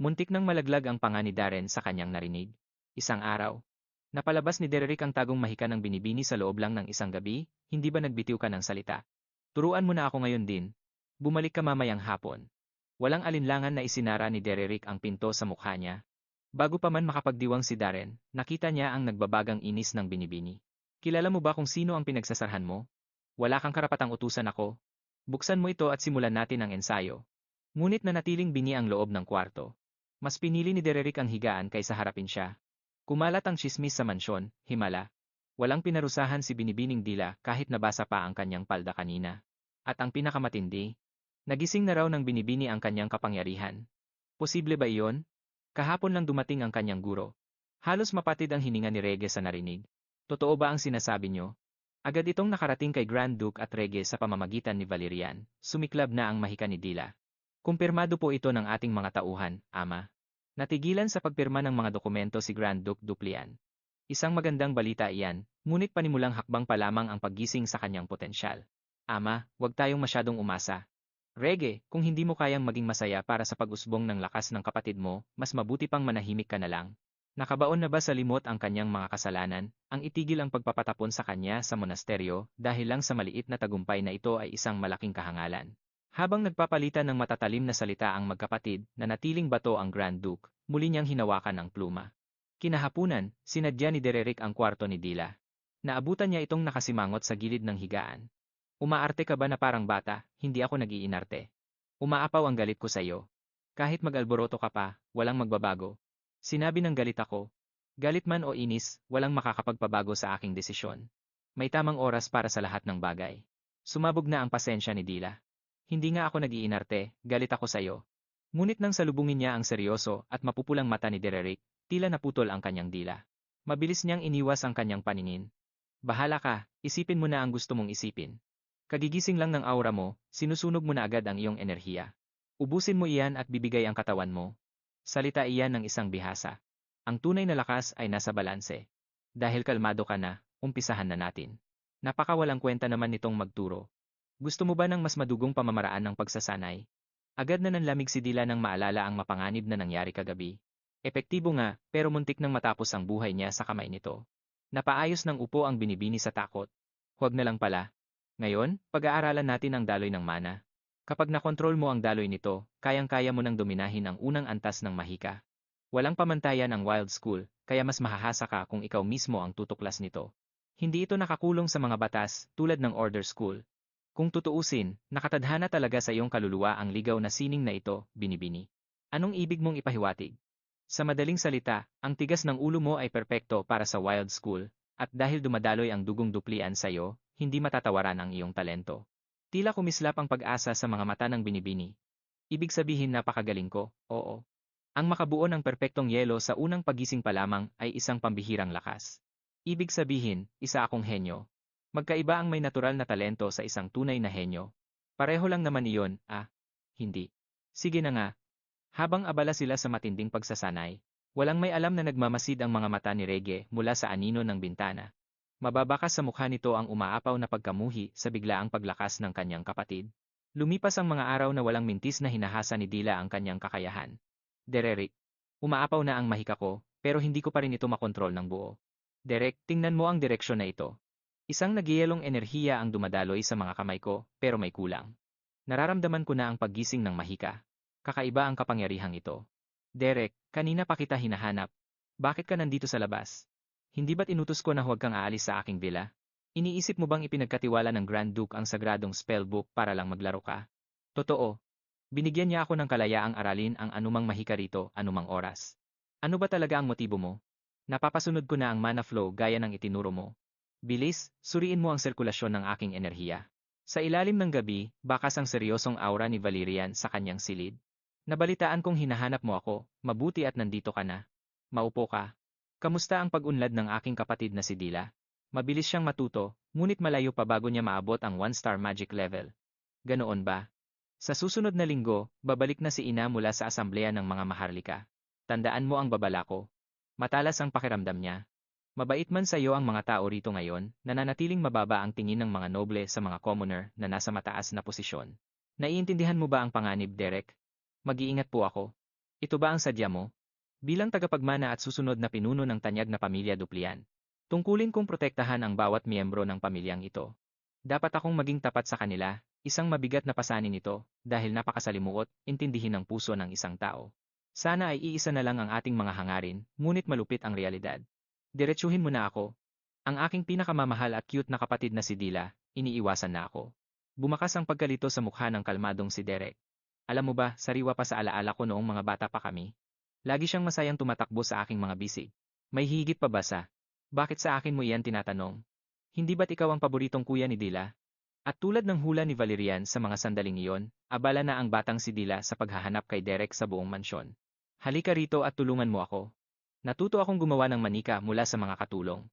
Muntik nang malaglag ang panga ni Darren sa kanyang narinig. Isang araw. Napalabas ni Dererick ang tagong mahika ng binibini sa loob lang ng isang gabi, hindi ba nagbitiw ka ng salita? Turuan mo na ako ngayon din. Bumalik ka mamayang hapon. Walang alinlangan na isinara ni Dererick ang pinto sa mukha niya. Bago pa man makapagdiwang si Darren, nakita niya ang nagbabagang inis ng binibini. Kilala mo ba kung sino ang pinagsasarhan mo? Wala kang karapatang utusan ako. Buksan mo ito at simulan natin ang ensayo. Ngunit nanatiling bini ang loob ng kwarto. Mas pinili ni Dererick ang higaan kaysa harapin siya. Kumalat ang tsismis sa mansyon, himala. Walang pinarusahan si binibining Dila kahit nabasa pa ang kanyang palda kanina. At ang pinakamatindi, nagising na raw ng binibini ang kanyang kapangyarihan. Posible ba iyon? Kahapon lang dumating ang kanyang guro. Halos mapatid ang hininga ni Regis sa narinig. Totoo ba ang sinasabi niyo? Agad itong nakarating kay Grand Duke at Rege sa pamamagitan ni Valerian, sumiklab na ang mahika ni Dila. Kumpirmado po ito ng ating mga tauhan, Ama. Natigilan sa pagpirma ng mga dokumento si Grand Duke Duplian. Isang magandang balita iyan, ngunit panimulang hakbang pa lamang ang paggising sa kanyang potensyal. Ama, huwag tayong masyadong umasa. Rege, kung hindi mo kayang maging masaya para sa pag-usbong ng lakas ng kapatid mo, mas mabuti pang manahimik ka na lang. Nakabaon na ba sa limot ang kanyang mga kasalanan, ang itigil ang pagpapatapon sa kanya sa monasteryo dahil lang sa maliit na tagumpay na ito ay isang malaking kahangalan? Habang nagpapalitan ng matatalim na salita ang magkapatid na natiling bato ang Grand Duke, muli niyang hinawakan ang pluma. Kinahapunan, sinadya ni Dererick ang kwarto ni Dila. Naabutan niya itong nakasimangot sa gilid ng higaan. Umaarte ka ba na parang bata, hindi ako nag-iinarte. Umaapaw ang galit ko sa iyo. Kahit mag-alboroto ka pa, walang magbabago. Sinabi ng galit ako. Galit man o inis, walang makakapagpabago sa aking desisyon. May tamang oras para sa lahat ng bagay. Sumabog na ang pasensya ni Dila. Hindi nga ako nag-iinarte, galit ako sa iyo. Ngunit nang salubungin niya ang seryoso at mapupulang mata ni Dererick, tila naputol ang kanyang dila. Mabilis niyang iniwas ang kanyang paningin. Bahala ka, isipin mo na ang gusto mong isipin. Kagigising lang ng aura mo, sinusunog mo na agad ang iyong enerhiya. Ubusin mo iyan at bibigay ang katawan mo. Salita iyan ng isang bihasa. Ang tunay na lakas ay nasa balanse. Dahil kalmado ka na, umpisahan na natin. Napakawalang kwenta naman nitong magturo. Gusto mo ba ng mas madugong pamamaraan ng pagsasanay? Agad na nanlamig si Dila nang maalala ang mapanganib na nangyari kagabi. Epektibo nga, pero muntik nang matapos ang buhay niya sa kamay nito. Napaayos ng upo ang binibini sa takot. Huwag na lang pala. Ngayon, pag-aaralan natin ang daloy ng mana. Kapag nakontrol mo ang daloy nito, kayang-kaya mo nang dominahin ang unang antas ng mahika. Walang pamantayan ang Wild School, kaya mas mahahasa ka kung ikaw mismo ang tutuklas nito. Hindi ito nakakulong sa mga batas, tulad ng Order School. Kung tutuusin, nakatadhana talaga sa iyong kaluluwa ang ligaw na sining na ito, binibini. Anong ibig mong ipahiwatig? Sa madaling salita, ang tigas ng ulo mo ay perpekto para sa Wild School, at dahil dumadaloy ang dugong duplian sa iyo, hindi matatawaran ang iyong talento. Tila kumislap ang pag-asa sa mga mata ng binibini. Ibig sabihin napakagaling ko, oo. Ang makabuo ng perpektong yelo sa unang pagising pa lamang ay isang pambihirang lakas. Ibig sabihin, isa akong henyo. Magkaiba ang may natural na talento sa isang tunay na henyo. Pareho lang naman iyon, hindi. Sige na nga. Habang abala sila sa matinding pagsasanay, walang may alam na nagmamasid ang mga mata ni Rege mula sa anino ng bintana. Mababakas sa mukha nito ang umaapaw na pagkamuhi sa biglaang paglakas ng kanyang kapatid. Lumipas ang mga araw na walang mintis na hinahasa ni Dila ang kanyang kakayahan. Dererick, umaapaw na ang mahika ko, pero hindi ko pa rin ito makontrol ng buo. Derek, tingnan mo ang direksyon na ito. Isang nagyayelong enerhiya ang dumadaloy sa mga kamay ko, pero may kulang. Nararamdaman ko na ang paggising ng mahika. Kakaiba ang kapangyarihang ito. Derek, kanina pa kita hinahanap. Bakit ka nandito sa labas? Hindi ba't inutos ko na huwag kang aalis sa aking villa? Iniisip mo bang ipinagkatiwala ng Grand Duke ang sagradong spellbook para lang maglaro ka? Totoo. Binigyan niya ako ng kalayaang aralin ang anumang mahika rito, anumang oras. Ano ba talaga ang motibo mo? Napapasunod ko na ang mana flow gaya ng itinuro mo. Bilis, suriin mo ang sirkulasyon ng aking enerhiya. Sa ilalim ng gabi, bakas ang seryosong aura ni Valerian sa kanyang silid. Nabalitaan kong hinahanap mo ako, mabuti at nandito ka na. Maupo ka. Kamusta ang pag-unlad ng aking kapatid na si Dila? Mabilis siyang matuto, ngunit malayo pa bago niya maabot ang 1-star magic level. Ganoon ba? Sa susunod na linggo, babalik na si Ina mula sa asambleya ng mga maharlika. Tandaan mo ang babala ko. Matalas ang pakiramdam niya. Mabait man sa iyo ang mga tao rito ngayon, nananatiling mababa ang tingin ng mga noble sa mga commoner na nasa mataas na posisyon. Naiintindihan mo ba ang panganib, Derek? Mag-iingat po ako. Ito ba ang sadya mo? Bilang tagapagmana at susunod na pinuno ng tanyag na pamilya Duplian, tungkulin kong protektahan ang bawat miyembro ng pamilyang ito. Dapat akong maging tapat sa kanila, isang mabigat na pasanin ito, dahil napakasalimuot, intindihin ang puso ng isang tao. Sana ay iisa na lang ang ating mga hangarin, ngunit malupit ang realidad. Diretsuhin mo na ako. Ang aking pinakamamahal at cute na kapatid na si Dila, iniiwasan na ako. Bumakas ang pagkalito sa mukha ng kalmadong si Derek. Alam mo ba, sariwa pa sa alaala ko noong mga bata pa kami. Lagi siyang masayang tumatakbo sa aking mga bisig. May higit pa ba sa? Bakit sa akin mo iyan tinatanong? Hindi ba't ikaw ang paboritong kuya ni Dila? At tulad ng hula ni Valerian sa mga sandaling iyon, abala na ang batang si Dila sa paghahanap kay Derek sa buong mansyon. Halika rito at tulungan mo ako. Natuto akong gumawa ng manika mula sa mga katulong.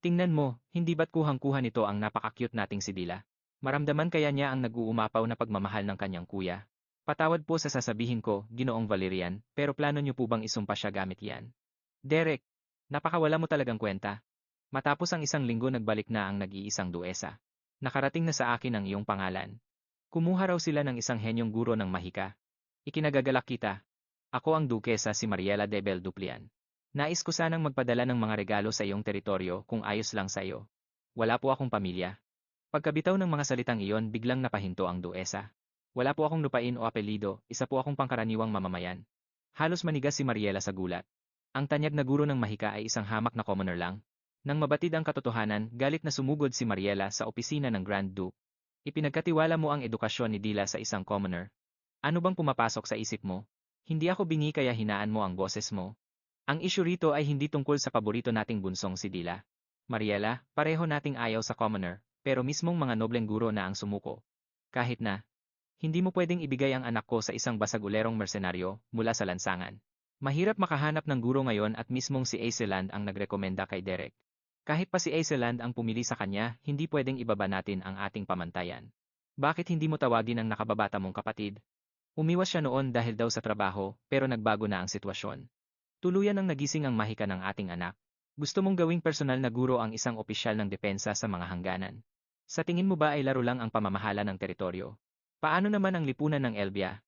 Tingnan mo, hindi ba't kuhang-kuha nito ang napaka-cute nating si Dila? Maramdaman kaya niya ang nag-uumapaw na pagmamahal ng kanyang kuya. Patawad po sa sasabihin ko, Ginoong Valerian, pero plano niyo po bang isumpa siya gamit yan? Derek, napakawala mo talagang kwenta. Matapos ang isang linggo nagbalik na ang nag-iisang duesa. Nakarating na sa akin ang iyong pangalan. Kumuha raw sila ng isang henyong guro ng mahika. Ikinagagalak kita. Ako ang dukesa si Mariela de Belduplian. Nais ko sanang magpadala ng mga regalo sa iyong teritoryo kung ayos lang sa iyo. Wala po akong pamilya. Pagkabitaw ng mga salitang iyon biglang napahinto ang duesa. Wala po akong lupain o apelido, isa po akong pangkaraniwang mamamayan. Halos manigas si Mariela sa gulat. Ang tanyag na guro ng mahika ay isang hamak na commoner lang. Nang mabatid ang katotohanan, galit na sumugod si Mariela sa opisina ng Grand Duke. Ipinagkatiwala mo ang edukasyon ni Dila sa isang commoner. Ano bang pumapasok sa isip mo? Hindi ako bingi kaya hinaan mo ang boses mo. Ang issue rito ay hindi tungkol sa paborito nating bunsong si Dila. Mariela, pareho nating ayaw sa commoner, pero mismong mga nobleng guro na ang sumuko. Kahit na, hindi mo pwedeng ibigay ang anak ko sa isang basag-ulerong mersenaryo mula sa lansangan. Mahirap makahanap ng guro ngayon at mismong si Aiseland ang nagrekomenda kay Derek. Kahit pa si Aiseland ang pumili sa kanya, hindi pwedeng ibaba natin ang ating pamantayan. Bakit hindi mo tawagin ang nakababata mong kapatid? Umiwas siya noon dahil daw sa trabaho, pero nagbago na ang sitwasyon. Tuluyan ang nagising ang mahika ng ating anak. Gusto mong gawing personal na guro ang isang opisyal ng depensa sa mga hangganan. Sa tingin mo ba ay laro lang ang pamamahala ng teritoryo? Paano naman ang lipunan ng Elbia?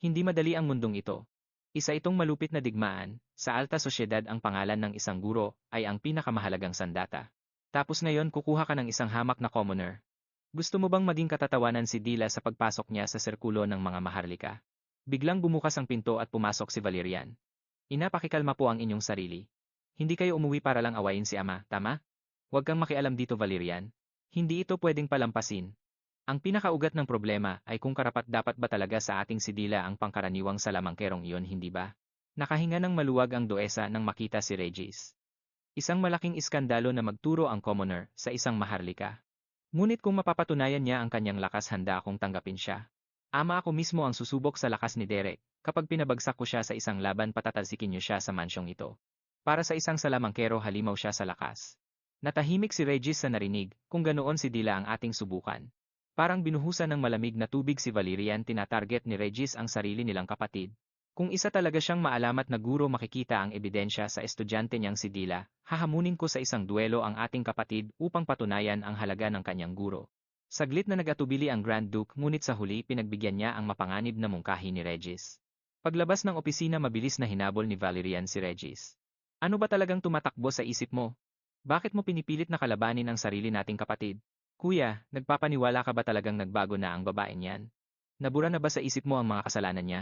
Hindi madali ang mundong ito. Isa itong malupit na digmaan, sa alta sosyedad ang pangalan ng isang guro ay ang pinakamahalagang sandata. Tapos ngayon kukuha ka ng isang hamak na commoner. Gusto mo bang maging katatawanan si Dila sa pagpasok niya sa sirkulo ng mga maharlika? Biglang bumukas ang pinto at pumasok si Valerian. Pakikalma po ang inyong sarili. Hindi kayo umuwi para lang awayin si ama, tama? Huwag kang makialam dito Valerian. Hindi ito pwedeng palampasin. Ang pinakaugat ng problema ay kung karapat-dapat ba talaga sa ating si Dila ang pangkaraniwang salamangkerong iyon, hindi ba? Nakahinga ng maluwag ang doesa nang makita si Regis. Isang malaking iskandalo na magturo ang commoner sa isang maharlika. Ngunit kung mapapatunayan niya ang kanyang lakas, handa akong tanggapin siya. Ama, ako mismo ang susubok sa lakas ni Derek. Kapag pinabagsak ko siya sa isang laban, patatalsikin niyo siya sa mansyong ito. Para sa isang salamangkero, halimaw siya sa lakas. Natahimik si Regis sa narinig, kung ganoon si Dila ang ating subukan. Parang binuhusan ng malamig na tubig si Valerian, tinatarget ni Regis ang sarili nilang kapatid. Kung isa talaga siyang maalamat na guro, makikita ang ebidensya sa estudyante niyang si Dila, hahamunin ko sa isang duelo ang ating kapatid upang patunayan ang halaga ng kanyang guro. Saglit na nag-atubili ang Grand Duke, ngunit sa huli pinagbigyan niya ang mapanganib na mungkahi ni Regis. Paglabas ng opisina, mabilis na hinabol ni Valerian si Regis. Ano ba talagang tumatakbo sa isip mo? Bakit mo pinipilit na kalabanin ang sarili nating kapatid? Kuya, nagpapaniwala ka ba talagang nagbago na ang babaeng yan? Nabura na ba sa isip mo ang mga kasalanan niya?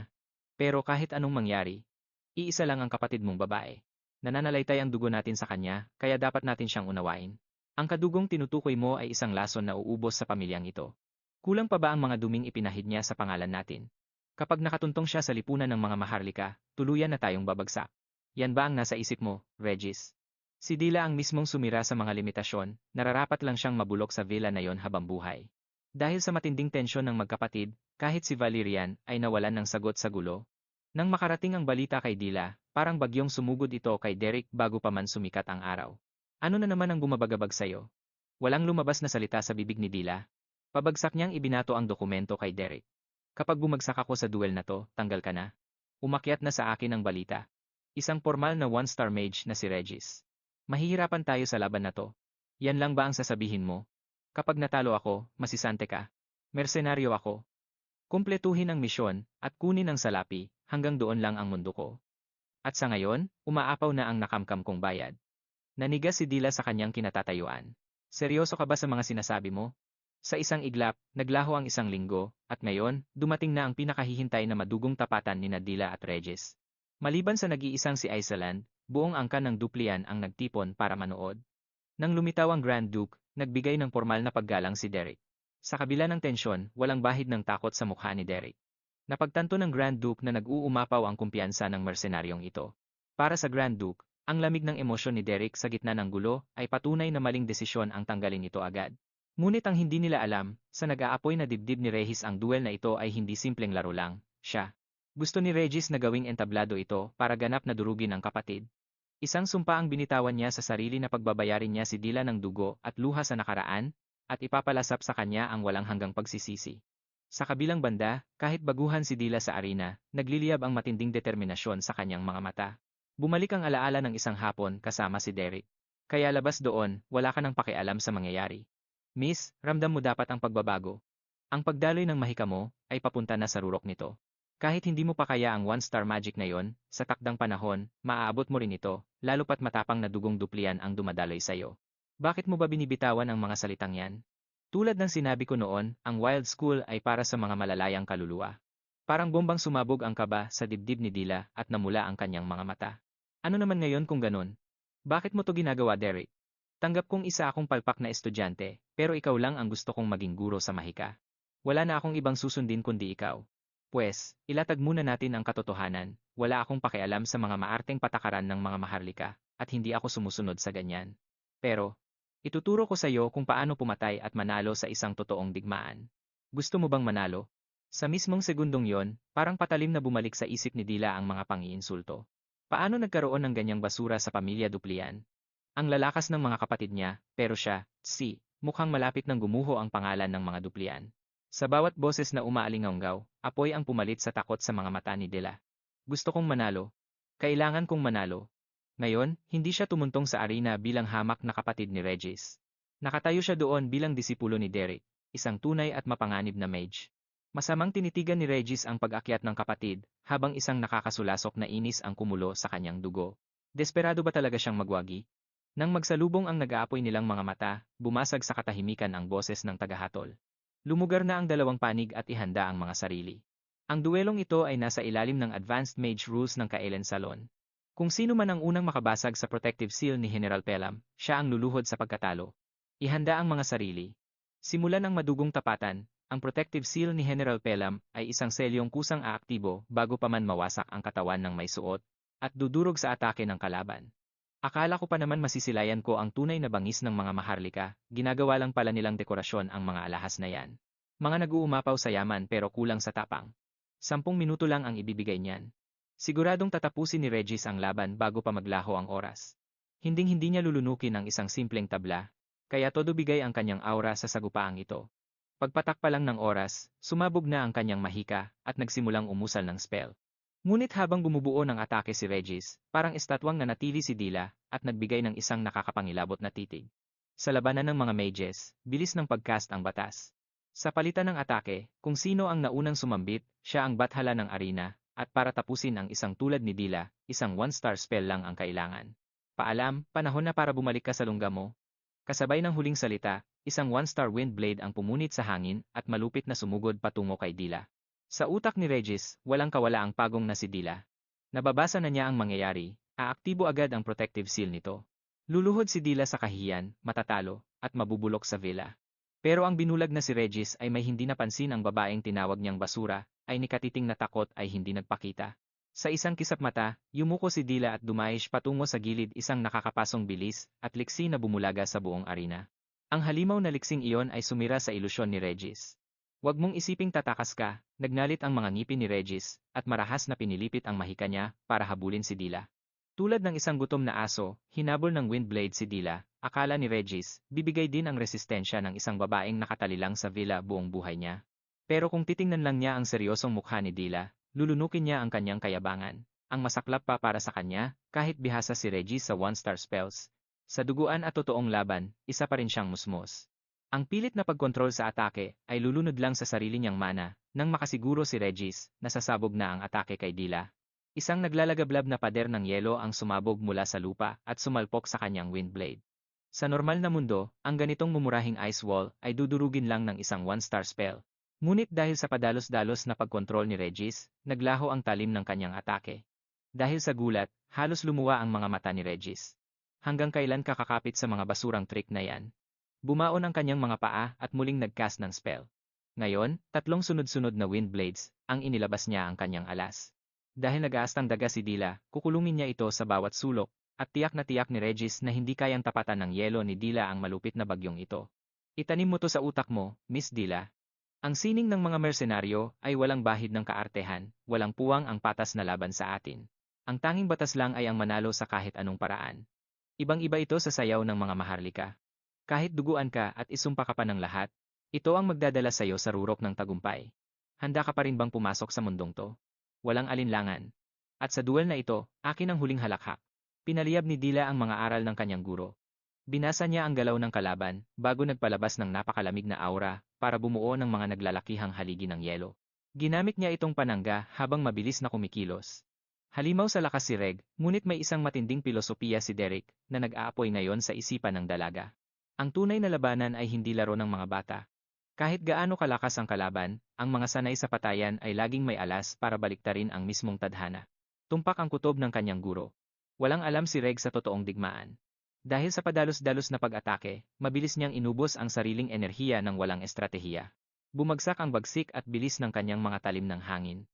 Pero kahit anong mangyari, iisa lang ang kapatid mong babae. Nananalaytay ang dugo natin sa kanya, kaya dapat natin siyang unawain. Ang kadugong tinutukoy mo ay isang lason na uubos sa pamilyang ito. Kulang pa ba ang mga duming ipinahid niya sa pangalan natin? Kapag nakatuntong siya sa lipunan ng mga maharlika, tuluyan na tayong babagsak. Yan ba ang nasa isip mo, Regis? Si Dila ang mismong sumira sa mga limitasyon, nararapat lang siyang mabulok sa villa na yon habang buhay. Dahil sa matinding tensyon ng magkapatid, kahit si Valerian ay nawalan ng sagot sa gulo. Nang makarating ang balita kay Dila, parang bagyong sumugod ito kay Derek bago pa man sumikat ang araw. Ano na naman ang bumabagabag sa'yo? Walang lumabas na salita sa bibig ni Dila. Pabagsak niyang ibinato ang dokumento kay Derek. Kapag bumagsak ako sa duel na to, tanggal ka na. Umakyat na sa akin ang balita. Isang formal na one-star mage na si Regis. Mahihirapan tayo sa laban na to. Yan lang ba ang sasabihin mo? Kapag natalo ako, masisante ka. Mersenaryo ako. Kumpletuhin ang misyon, at kunin ang salapi, hanggang doon lang ang mundo ko. At sa ngayon, umaapaw na ang nakamkam kong bayad. Nanigas si Dila sa kanyang kinatatayuan. Seryoso ka ba sa mga sinasabi mo? Sa isang iglap, naglaho ang isang linggo, at ngayon, dumating na ang pinakahihintay na madugong tapatan ni Dila at Regis. Maliban sa nag-iisang si Aiseland, buong angkan ng Duplian ang nagtipon para manood. Nang lumitaw ang Grand Duke, nagbigay ng formal na paggalang si Derek. Sa kabila ng tensyon, walang bahid ng takot sa mukha ni Derek. Napagtanto ng Grand Duke na nag-uumapaw ang kumpiyansa ng mersenaryong ito. Para sa Grand Duke, ang lamig ng emosyon ni Derek sa gitna ng gulo ay patunay na maling desisyon ang tanggalin ito agad. Ngunit ang hindi nila alam, sa nag-aapoy na dibdib ni Regis, ang duel na ito ay hindi simpleng laro lang, siya. Gusto ni Regis na gawing entablado ito para ganap na durugin ang kapatid. Isang sumpa ang binitawan niya sa sarili na pagbabayarin niya si Dila ng dugo at luha sa nakaraan, at ipapalasap sa kanya ang walang hanggang pagsisisi. Sa kabilang banda, kahit baguhan si Dila sa arena, nagliliyab ang matinding determinasyon sa kanyang mga mata. Bumalik ang alaala ng isang hapon kasama si Derek. Kaya labas doon, wala ka nang pakialam sa mangyayari. Miss, ramdam mo dapat ang pagbabago. Ang pagdaloy ng mahika mo ay papunta na sa rurok nito. Kahit hindi mo pa kaya ang one-star magic na yon, sa takdang panahon, maaabot mo rin ito, lalo pat matapang na dugong duplian ang dumadaloy sa'yo. Bakit mo ba binibitawan ang mga salitang yan? Tulad ng sinabi ko noon, ang Wild School ay para sa mga malalayang kaluluwa. Parang bombang sumabog ang kaba sa dibdib ni Dila at namula ang kanyang mga mata. Ano naman ngayon kung ganun? Bakit mo to ginagawa, Derek? Tanggap kong isa akong palpak na estudyante, pero ikaw lang ang gusto kong maging guro sa mahika. Wala na akong ibang susundin kundi ikaw. Pues, ilatag muna natin ang katotohanan, wala akong pakialam sa mga maarteng patakaran ng mga maharlika, at hindi ako sumusunod sa ganyan. Pero, ituturo ko sa iyo kung paano pumatay at manalo sa isang totoong digmaan. Gusto mo bang manalo? Sa mismong segundong yon, parang patalim na bumalik sa isip ni Dila ang mga pangiinsulto. Paano nagkaroon ng ganyang basura sa pamilya Duplian? Ang lalakas ng mga kapatid niya, pero siya, mukhang malapit nang gumuho ang pangalan ng mga Duplian. Sa bawat boses na umaalinganggaw, apoy ang pumalit sa takot sa mga mata ni Dila. Gusto kong manalo. Kailangan kong manalo. Ngayon, hindi siya tumuntong sa arena bilang hamak na kapatid ni Regis. Nakatayo siya doon bilang disipulo ni Derek, isang tunay at mapanganib na mage. Masamang tinitigan ni Regis ang pag-akyat ng kapatid, habang isang nakakasulasok na inis ang kumulo sa kanyang dugo. Desperado ba talaga siyang magwagi? Nang magsalubong ang nag-aapoy nilang mga mata, bumasag sa katahimikan ang boses ng tagahatol. Lumugar na ang dalawang panig at ihanda ang mga sarili. Ang duelong ito ay nasa ilalim ng Advanced Mage Rules ng Kaelen Salon. Kung sino man ang unang makabasag sa protective seal ni General Pelham, siya ang luluhod sa pagkatalo. Ihanda ang mga sarili. Simulan ang madugong tapatan. Ang protective seal ni General Pelham ay isang selyong kusang aaktibo bago pa man mawasak ang katawan ng may suot, at dudurog sa atake ng kalaban. Akala ko pa naman masisilayan ko ang tunay na bangis ng mga maharlika, ginagawa lang pala nilang dekorasyon ang mga alahas na yan. Mga nag-uumapaw sa yaman pero kulang sa tapang. 10 minuto lang ang ibibigay niyan. Siguradong tatapusin ni Regis ang laban bago pa maglaho ang oras. Hinding-hindi niya lulunukin ang isang simpleng tabla, kaya todo bigay ang kanyang aura sa sagupaang ito. Pagpatak pa lang ng oras, sumabog na ang kanyang mahika at nagsimulang umusal ng spell. Ngunit habang bumubuo ng atake si Regis, parang estatwang nanatili si Dila at nagbigay ng isang nakakapangilabot na titig. Sa labanan ng mga mages, bilis ng pagcast ang batas. Sa palitan ng atake, kung sino ang naunang sumambit, siya ang bathala ng arena, at para tapusin ang isang tulad ni Dila, isang one-star spell lang ang kailangan. Paalam, panahon na para bumalik ka sa lungga mo. Kasabay ng huling salita, isang one-star wind blade ang pumunit sa hangin at malupit na sumugod patungo kay Dila. Sa utak ni Regis, walang kawala ang pagong na si Dila. Nababasa na niya ang mangyayari, aaktibo agad ang protective seal nito. Luluhod si Dila sa kahihiyan, matatalo, at mabubulok sa villa. Pero ang binulag na si Regis ay may hindi napansin ang babaeng tinawag niyang basura, ay nikatiting na takot ay hindi nagpakita. Sa isang kisap mata, yumuko si Dila at dumahish patungo sa gilid isang nakakapasong bilis at liksi na bumulaga sa buong arena. Ang halimaw na liksing iyon ay sumira sa ilusyon ni Regis. Huwag mong isiping tatakas ka, nagnalit ang mga ngipin ni Regis, at marahas na pinilipit ang mahika niya para habulin si Dila. Tulad ng isang gutom na aso, hinabol ng windblade si Dila, akala ni Regis, bibigay din ang resistensya ng isang babaeng nakatalilang sa villa buong buhay niya. Pero kung titingnan lang niya ang seryosong mukha ni Dila, lulunukin niya ang kanyang kayabangan. Ang masaklap pa para sa kanya, kahit bihasa si Regis sa one-star spells. Sa duguan at totoong laban, isa pa rin siyang musmos. Ang pilit na pagkontrol sa atake ay lulunod lang sa sarili niyang mana, nang makasiguro si Regis, nasasabog na ang atake kay Dila. Isang naglalagablab na pader ng yelo ang sumabog mula sa lupa at sumalpok sa kanyang windblade. Sa normal na mundo, ang ganitong mumurahing ice wall ay dudurugin lang ng isang one-star spell. Ngunit dahil sa padalos-dalos na pagkontrol ni Regis, naglaho ang talim ng kanyang atake. Dahil sa gulat, halos lumuwa ang mga mata ni Regis. Hanggang kailan kakakapit sa mga basurang trick na yan? Bumaon ang kanyang mga paa at muling nagcast ng spell. Ngayon, 3 sunod-sunod na wind blades, ang inilabas niya ang kanyang alas. Dahil nag-aastang daga si Dila, kukulungin niya ito sa bawat sulok, at tiyak ni Regis na hindi kayang tapatan ng yelo ni Dila ang malupit na bagyong ito. Itanim mo to sa utak mo, Miss Dila. Ang sining ng mga mersenaryo ay walang bahid ng kaartehan, walang puwang ang patas na laban sa atin. Ang tanging batas lang ay ang manalo sa kahit anong paraan. Ibang-iba ito sa sayaw ng mga maharlika. Kahit duguan ka at isumpa ka pa ng lahat, ito ang magdadala sa iyo sa rurok ng tagumpay. Handa ka pa rin bang pumasok sa mundong to? Walang alinlangan. At sa duel na ito, akin ang huling halakhak. Pinaliyab ni Dila ang mga aral ng kanyang guro. Binasa niya ang galaw ng kalaban bago nagpalabas ng napakalamig na aura para bumuo ng mga naglalakihang haligi ng yelo. Ginamit niya itong panangga habang mabilis na kumikilos. Halimaw sa lakas si Reg, ngunit may isang matinding pilosopiya si Derek na nag-aapoy ngayon sa isipan ng dalaga. Ang tunay na labanan ay hindi laro ng mga bata. Kahit gaano kalakas ang kalaban, ang mga sanay sa patayan ay laging may alas para baliktarin ang mismong tadhana. Tumpak ang kutob ng kanyang guro. Walang alam si Reg sa totoong digmaan. Dahil sa padalos-dalos na pag-atake, mabilis niyang inubos ang sariling enerhiya ng walang estratehiya. Bumagsak ang bagsik at bilis ng kanyang mga talim ng hangin.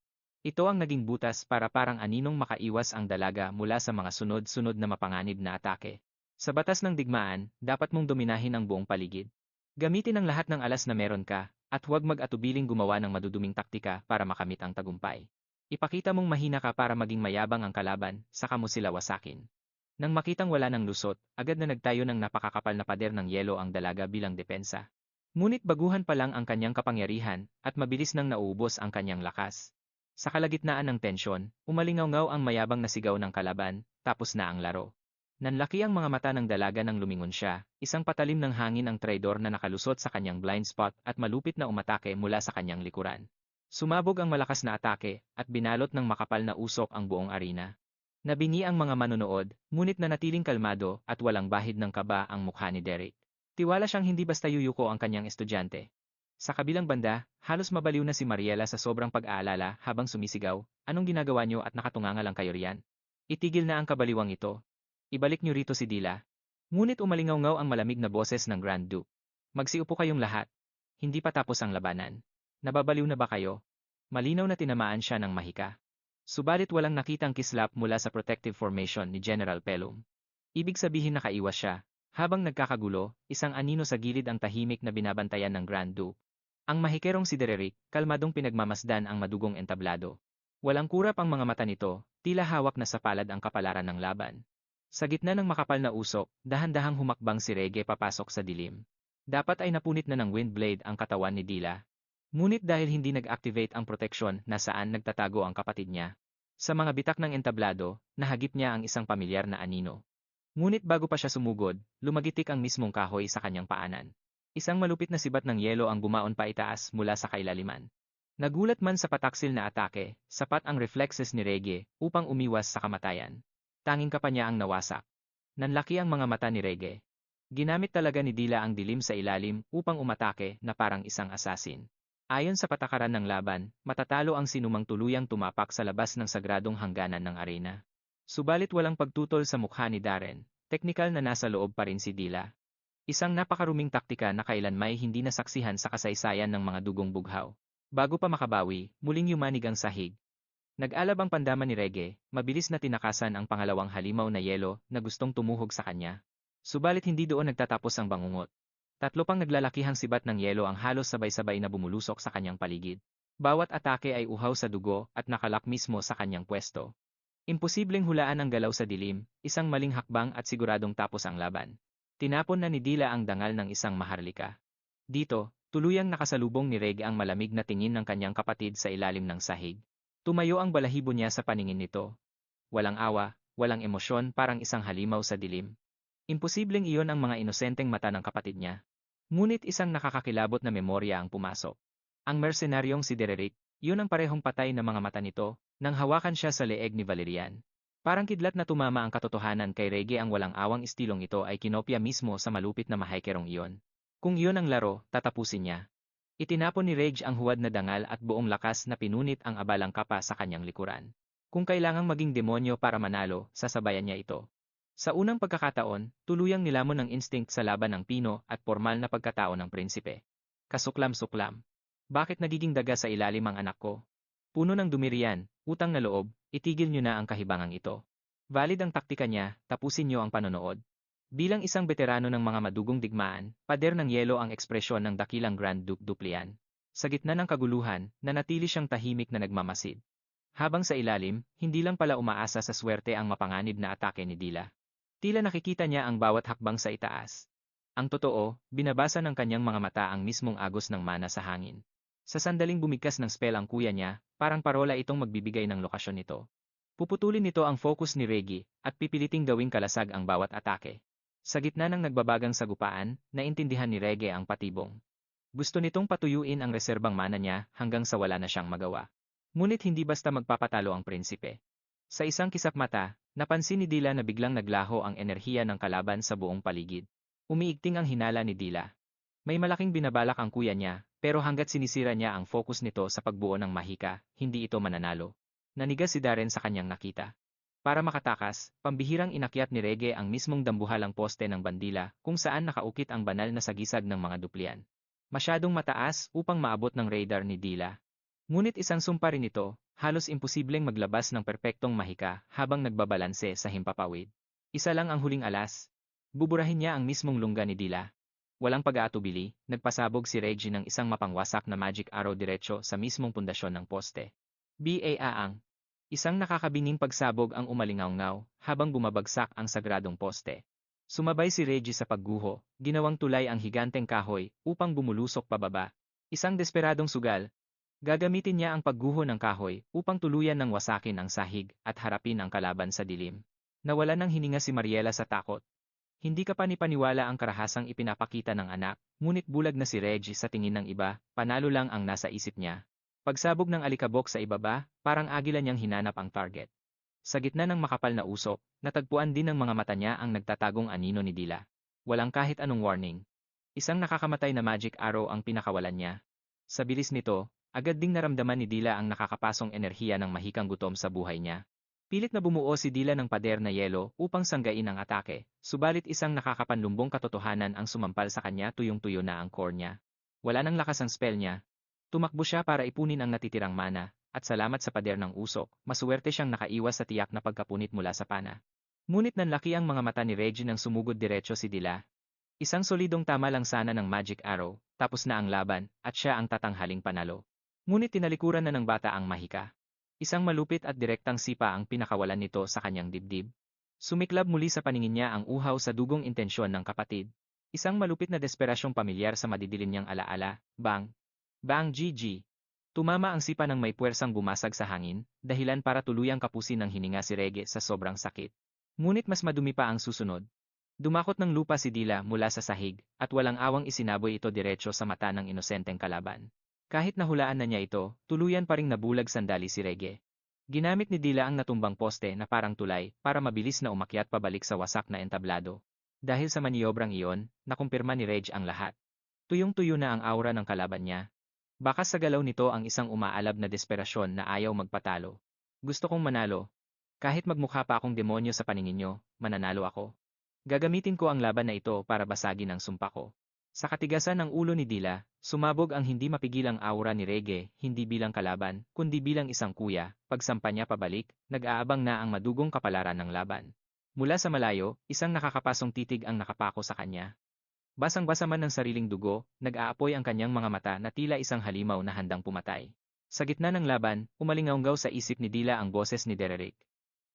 Ito ang naging butas para parang aninong makaiwas ang dalaga mula sa mga sunod-sunod na mapanganib na atake. Sa batas ng digmaan, dapat mong dominahin ang buong paligid. Gamitin ang lahat ng alas na meron ka, at huwag mag-atubiling gumawa ng maduduming taktika para makamit ang tagumpay. Ipakita mong mahina ka para maging mayabang ang kalaban, saka mo sila wasakin. Nang makitang wala ng lusot, agad na nagtayo ng napakakapal na pader ng yelo ang dalaga bilang depensa. Ngunit baguhan pa lang ang kanyang kapangyarihan, at mabilis nang nauubos ang kanyang lakas. Sa kalagitnaan ng tensyon, umalingaw-ngaw ang mayabang na sigaw ng kalaban, tapos na ang laro. Nanlaki ang mga mata ng dalaga nang lumingon siya, isang patalim ng hangin ang traidor na nakalusot sa kanyang blind spot at malupit na umatake mula sa kanyang likuran. Sumabog ang malakas na atake, at binalot ng makapal na usok ang buong arena. Nabingi ang mga manonood, ngunit nanatiling kalmado at walang bahid ng kaba ang mukha ni Derek. Tiwala siyang hindi basta yuyuko ang kanyang estudyante. Sa kabilang banda, halos mabaliw na si Mariela sa sobrang pag-aalala habang sumisigaw, "Anong ginagawa niyo at nakatunganga lang kayo riyan? Itigil na ang kabaliwang ito. Ibalik niyo rito si Dila." Ngunit umalingaw-ngaw ang malamig na boses ng Grand Duke. "Magsiupo kayong lahat. Hindi pa tapos ang labanan. Nababaliw na ba kayo?" Malinaw na tinamaan siya ng mahika. Subalit walang nakitang kislap mula sa protective formation ni General Pelum. Ibig sabihin nakaiwas siya. Habang nagkakagulo, isang anino sa gilid ang tahimik na binabantayan ng Grand Duke. Ang mahikerong si Derek, kalmadong pinagmamasdan ang madugong entablado. Walang kurap ang mga mata nito, tila hawak na sa palad ang kapalaran ng laban. Sa gitna ng makapal na usok, dahan-dahang humakbang si Rege papasok sa dilim. Dapat ay napunit na ng windblade ang katawan ni Dila. Ngunit dahil hindi nag-activate ang proteksyon na saan nagtatago ang kapatid niya, sa mga bitak ng entablado, nahagip niya ang isang pamilyar na anino. Ngunit bago pa siya sumugod, lumagitik ang mismong kahoy sa kanyang paanan. Isang malupit na sibat ng yelo ang bumaon pa itaas mula sa kailaliman. Nagulat man sa pataksil na atake, sapat ang reflexes ni Rege upang umiwas sa kamatayan. Tanging kapa niya ang nawasak. Nanlaki ang mga mata ni Rege. Ginamit talaga ni Dila ang dilim sa ilalim upang umatake na parang isang asasin. Ayon sa patakaran ng laban, matatalo ang sinumang tuluyang tumapak sa labas ng sagradong hangganan ng arena. Subalit walang pagtutol sa mukha ni Darren, teknikal na nasa loob pa rin si Dila. Isang napakaruming taktika na kailanmay hindi nasaksihan sa kasaysayan ng mga dugong bughaw. Bago pa makabawi, muling yumanig ang sahig. Nag-alab ang pandaman ni Rege, mabilis na tinakasan ang pangalawang halimaw na yelo na gustong tumuhog sa kanya. Subalit hindi doon nagtatapos ang bangungot. Tatlo pang naglalakihang sibat ng yelo ang halos sabay-sabay na bumulusok sa kanyang paligid. Bawat atake ay uhaw sa dugo at nakalak mismo sa kanyang pwesto. Imposibleng hulaan ang galaw sa dilim, isang maling hakbang at siguradong tapos ang laban. Tinapon na ni Dila ang dangal ng isang maharlika. Dito, tuluyang nakasalubong ni Reg ang malamig na tingin ng kanyang kapatid sa ilalim ng sahig. Tumayo ang balahibo niya sa paningin nito. Walang awa, walang emosyon, parang isang halimaw sa dilim. Imposibleng iyon ang mga inosenteng mata ng kapatid niya. Ngunit isang nakakakilabot na memorya ang pumasok. Ang mercenaryong si Derek, yun ang parehong patay na mga mata nito, nang hawakan siya sa leeg ni Valerian. Parang kidlat na tumama ang katotohanan kay Rege ang walang awang istilong ito ay kinopya mismo sa malupit na mahikerong iyon. Kung iyon ang laro, tatapusin niya. Itinapon ni Rege ang huwad na dangal at buong lakas na pinunit ang abalang kapa sa kanyang likuran. Kung kailangang maging demonyo para manalo, sasabayan niya ito. Sa unang pagkakataon, tuluyang nilamon ng instinct sa laban ng Pino at formal na pagkatao ng prinsipe. Kasuklam-suklam. Bakit nagiging daga sa ilalim ang anak ko? Puno ng dumirian, utang na loob, itigil niyo na ang kahibangang ito. Valid ang taktika niya, tapusin niyo ang panonood. Bilang isang veterano ng mga madugong digmaan, pader ng yelo ang ekspresyon ng dakilang Grand Duke Duplian. Sa gitna ng kaguluhan, nanatili siyang tahimik na nagmamasid. Habang sa ilalim, hindi lang pala umaasa sa swerte ang mapanganib na atake ni Dila. Tila nakikita niya ang bawat hakbang sa itaas. Ang totoo, binabasa ng kanyang mga mata ang mismong agos ng mana sa hangin. Sa sandaling bumigkas ng spell ang kuya niya, parang parola itong magbibigay ng lokasyon nito. Puputulin nito ang focus ni Reggie, at pipiliting gawing kalasag ang bawat atake. Sa gitna ng nagbabagang sagupaan, naintindihan ni Reggie ang patibong. Gusto nitong patuyuin ang reserbang mana niya hanggang sa wala na siyang magawa. Ngunit hindi basta magpapatalo ang prinsipe. Sa isang kisap mata, napansin ni Dila na biglang naglaho ang enerhiya ng kalaban sa buong paligid. Umiigting ang hinala ni Dila. May malaking binabalak ang kuya niya, pero hanggat sinisira niya ang focus nito sa pagbuo ng mahika, hindi ito mananalo. Nanigas si Darren sa kanyang nakita. Para makatakas, pambihirang inakyat ni Reggie ang mismong dambuhalang poste ng bandila kung saan nakaukit ang banal na sagisag ng mga duplian. Masyadong mataas upang maabot ng radar ni Dila. Ngunit isang sumpa rin ito, halos imposibleng maglabas ng perpektong mahika habang nagbabalanse sa himpapawid. Isa lang ang huling alas. Buburahin niya ang mismong lungga ni Dila. Walang pag-aatubili, nagpasabog si Reggie ng isang mapangwasak na magic arrow diretso sa mismong pundasyon ng poste. Baang. Isang nakakabinging pagsabog ang umalingaw-ngaw habang bumabagsak ang sagradong poste. Sumabay si Reggie sa pagguho, ginawang tulay ang higanteng kahoy upang bumulusok pababa. Isang desperadong sugal. Gagamitin niya ang pagguho ng kahoy upang tuluyan ng wasakin ang sahig at harapin ang kalaban sa dilim. Nawalan ng hininga si Mariela sa takot. Hindi ka panipaniwala ang karahasang ipinapakita ng anak, ngunit bulag na si Reggie sa tingin ng iba, panalo lang ang nasa isip niya. Pagsabog ng alikabok sa ibaba, parang agila niyang hinanap ang target. Sa gitna ng makapal na usok, natagpuan din ng mga mata niya ang nagtatagong anino ni Dila. Walang kahit anong warning. Isang nakakamatay na magic arrow ang pinakawalan niya. Sa bilis nito, agad ding naramdaman ni Dila ang nakakapasong enerhiya ng mahikang gutom sa buhay niya. Pilit na bumuo si Dila ng pader na yelo upang sanggain ang atake, subalit isang nakakapanlumbong katotohanan ang sumampal sa kanya tuyong-tuyo na ang core niya. Wala nang lakas ang spell niya. Tumakbo siya para ipunin ang natitirang mana, at salamat sa pader ng usok, masuwerte siyang nakaiwas sa tiyak na pagkapunit mula sa pana. Ngunit nanlaki ang mga mata ni Reggie nang sumugod diretso si Dila. Isang solidong tama lang sana ng magic arrow, tapos na ang laban, at siya ang tatanghaling panalo. Ngunit tinalikuran na ng bata ang mahika. Isang malupit at direktang sipa ang pinakawalan nito sa kanyang dibdib. Sumiklab muli sa paningin niya ang uhaw sa dugong intensyon ng kapatid. Isang malupit na desperasyong pamilyar sa madidilim niyang alaala, bang! Bang GG! Tumama ang sipa ng may puwersang bumasag sa hangin, dahilan para tuluyang kapusin ng hininga si Reggie sa sobrang sakit. Ngunit mas madumi pa ang susunod. Dumakot ng lupa si Dila mula sa sahig, at walang awang isinaboy ito diretso sa mata ng inosenteng kalaban. Kahit nahulaan na niya ito, tuluyan pa ring nabulag sandali si Reggie. Ginamit ni Dila ang natumbang poste na parang tulay para mabilis na umakyat pabalik sa wasak na entablado. Dahil sa maniobrang iyon, nakumpirma ni Reggie ang lahat. Tuyong-tuyo na ang aura ng kalaban niya. Baka sa galaw nito ang isang umaalab na desperasyon na ayaw magpatalo. Gusto kong manalo. Kahit magmukha pa akong demonyo sa paningin nyo, mananalo ako. Gagamitin ko ang laban na ito para basagin ang sumpa ko. Sa katigasan ng ulo ni Dila, sumabog ang hindi mapigilang aura ni Reggie, hindi bilang kalaban, kundi bilang isang kuya. Pagsampa niya pabalik, nag-aabang na ang madugong kapalaran ng laban. Mula sa malayo, isang nakakapasong titig ang nakapako sa kanya. Basang-basa man ng sariling dugo, nag-aapoy ang kanyang mga mata na tila isang halimaw na handang pumatay. Sa gitna ng laban, umalingaunggaw sa isip ni Dila ang boses ni Dererick.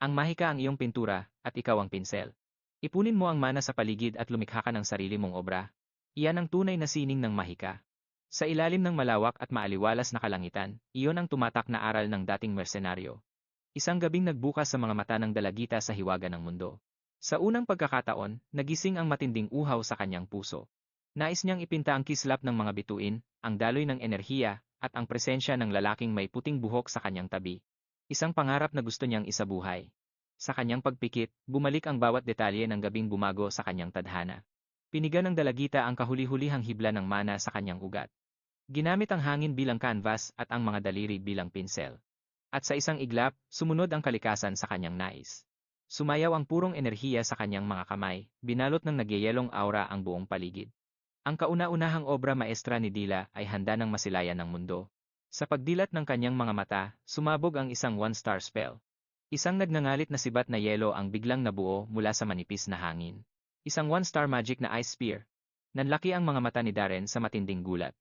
Ang mahika ang iyong pintura, at ikaw ang pinsel. Ipunin mo ang mana sa paligid at lumikha ka ng sarili mong obra. Iyan ang tunay na sining ng mahika. Sa ilalim ng malawak at maaliwalas na kalangitan, iyon ang tumatak na aral ng dating mersenaryo. Isang gabing nagbukas sa mga mata ng dalagita sa hiwaga ng mundo. Sa unang pagkakataon, nagising ang matinding uhaw sa kanyang puso. Nais niyang ipinta ang kislap ng mga bituin, ang daloy ng enerhiya, at ang presensya ng lalaking may puting buhok sa kanyang tabi. Isang pangarap na gusto niyang isabuhay. Sa kanyang pagpikit, bumalik ang bawat detalye ng gabing bumago sa kanyang tadhana. Piniga ng dalagita ang kahuli-hulihang hibla ng mana sa kanyang ugat. Ginamit ang hangin bilang canvas at ang mga daliri bilang pinsel. At sa isang iglap, sumunod ang kalikasan sa kanyang nais. Sumayaw ang purong enerhiya sa kanyang mga kamay, binalot ng nagyayelong aura ang buong paligid. Ang kauna-unahang obra maestra ni Dila ay handa ng masilayan ng mundo. Sa pagdilat ng kanyang mga mata, sumabog ang isang one-star spell. Isang nagngangalit na sibat na yelo ang biglang nabuo mula sa manipis na hangin. Isang one-star magic na ice spear. Nanlaki ang mga mata ni Darren sa matinding gulat.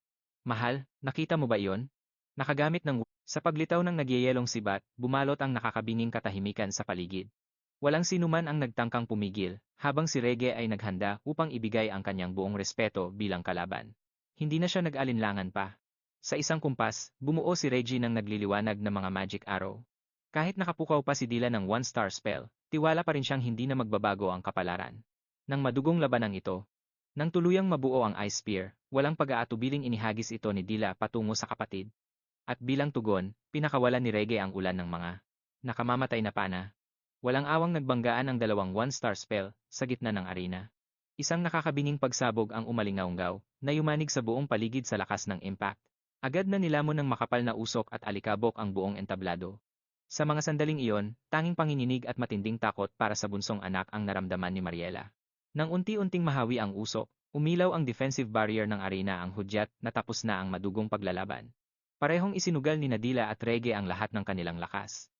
Mahal, nakita mo ba iyon? Nakagamit ng Sa paglitaw ng nagyayelong sibat, bumalot ang nakakabinging katahimikan sa paligid. Walang sinuman ang nagtangkang pumigil, habang si Reggie ay naghanda upang ibigay ang kanyang buong respeto bilang kalaban. Hindi na siya nag-alinlangan pa. Sa isang kumpas, bumuo si Reggie ng nagliliwanag na mga magic arrow. Kahit nakapukaw pa si Dila ng one-star spell, tiwala pa rin siyang hindi na magbabago ang kapalaran. Nang madugong labanang ito, nang tuluyang mabuo ang Ice Spear, walang pag-aatubiling inihagis ito ni Dila patungo sa kapatid. At bilang tugon, pinakawalan ni Reggie ang ulan ng mga nakamamatay na pana. Walang awang nagbanggaan ang dalawang one-star spell sa gitna ng arena. Isang nakakabinging pagsabog ang umalingaunggaw, na yumanig sa buong paligid sa lakas ng impact. Agad na nilamon ng makapal na usok at alikabok ang buong entablado. Sa mga sandaling iyon, tanging panginginig at matinding takot para sa bunsong anak ang naramdaman ni Mariela. Nang unti-unting mahawi ang usok, umilaw ang defensive barrier ng arena ang hudyat na tapos na ang madugong paglalaban. Parehong isinugal ni Nadila at Reggie ang lahat ng kanilang lakas.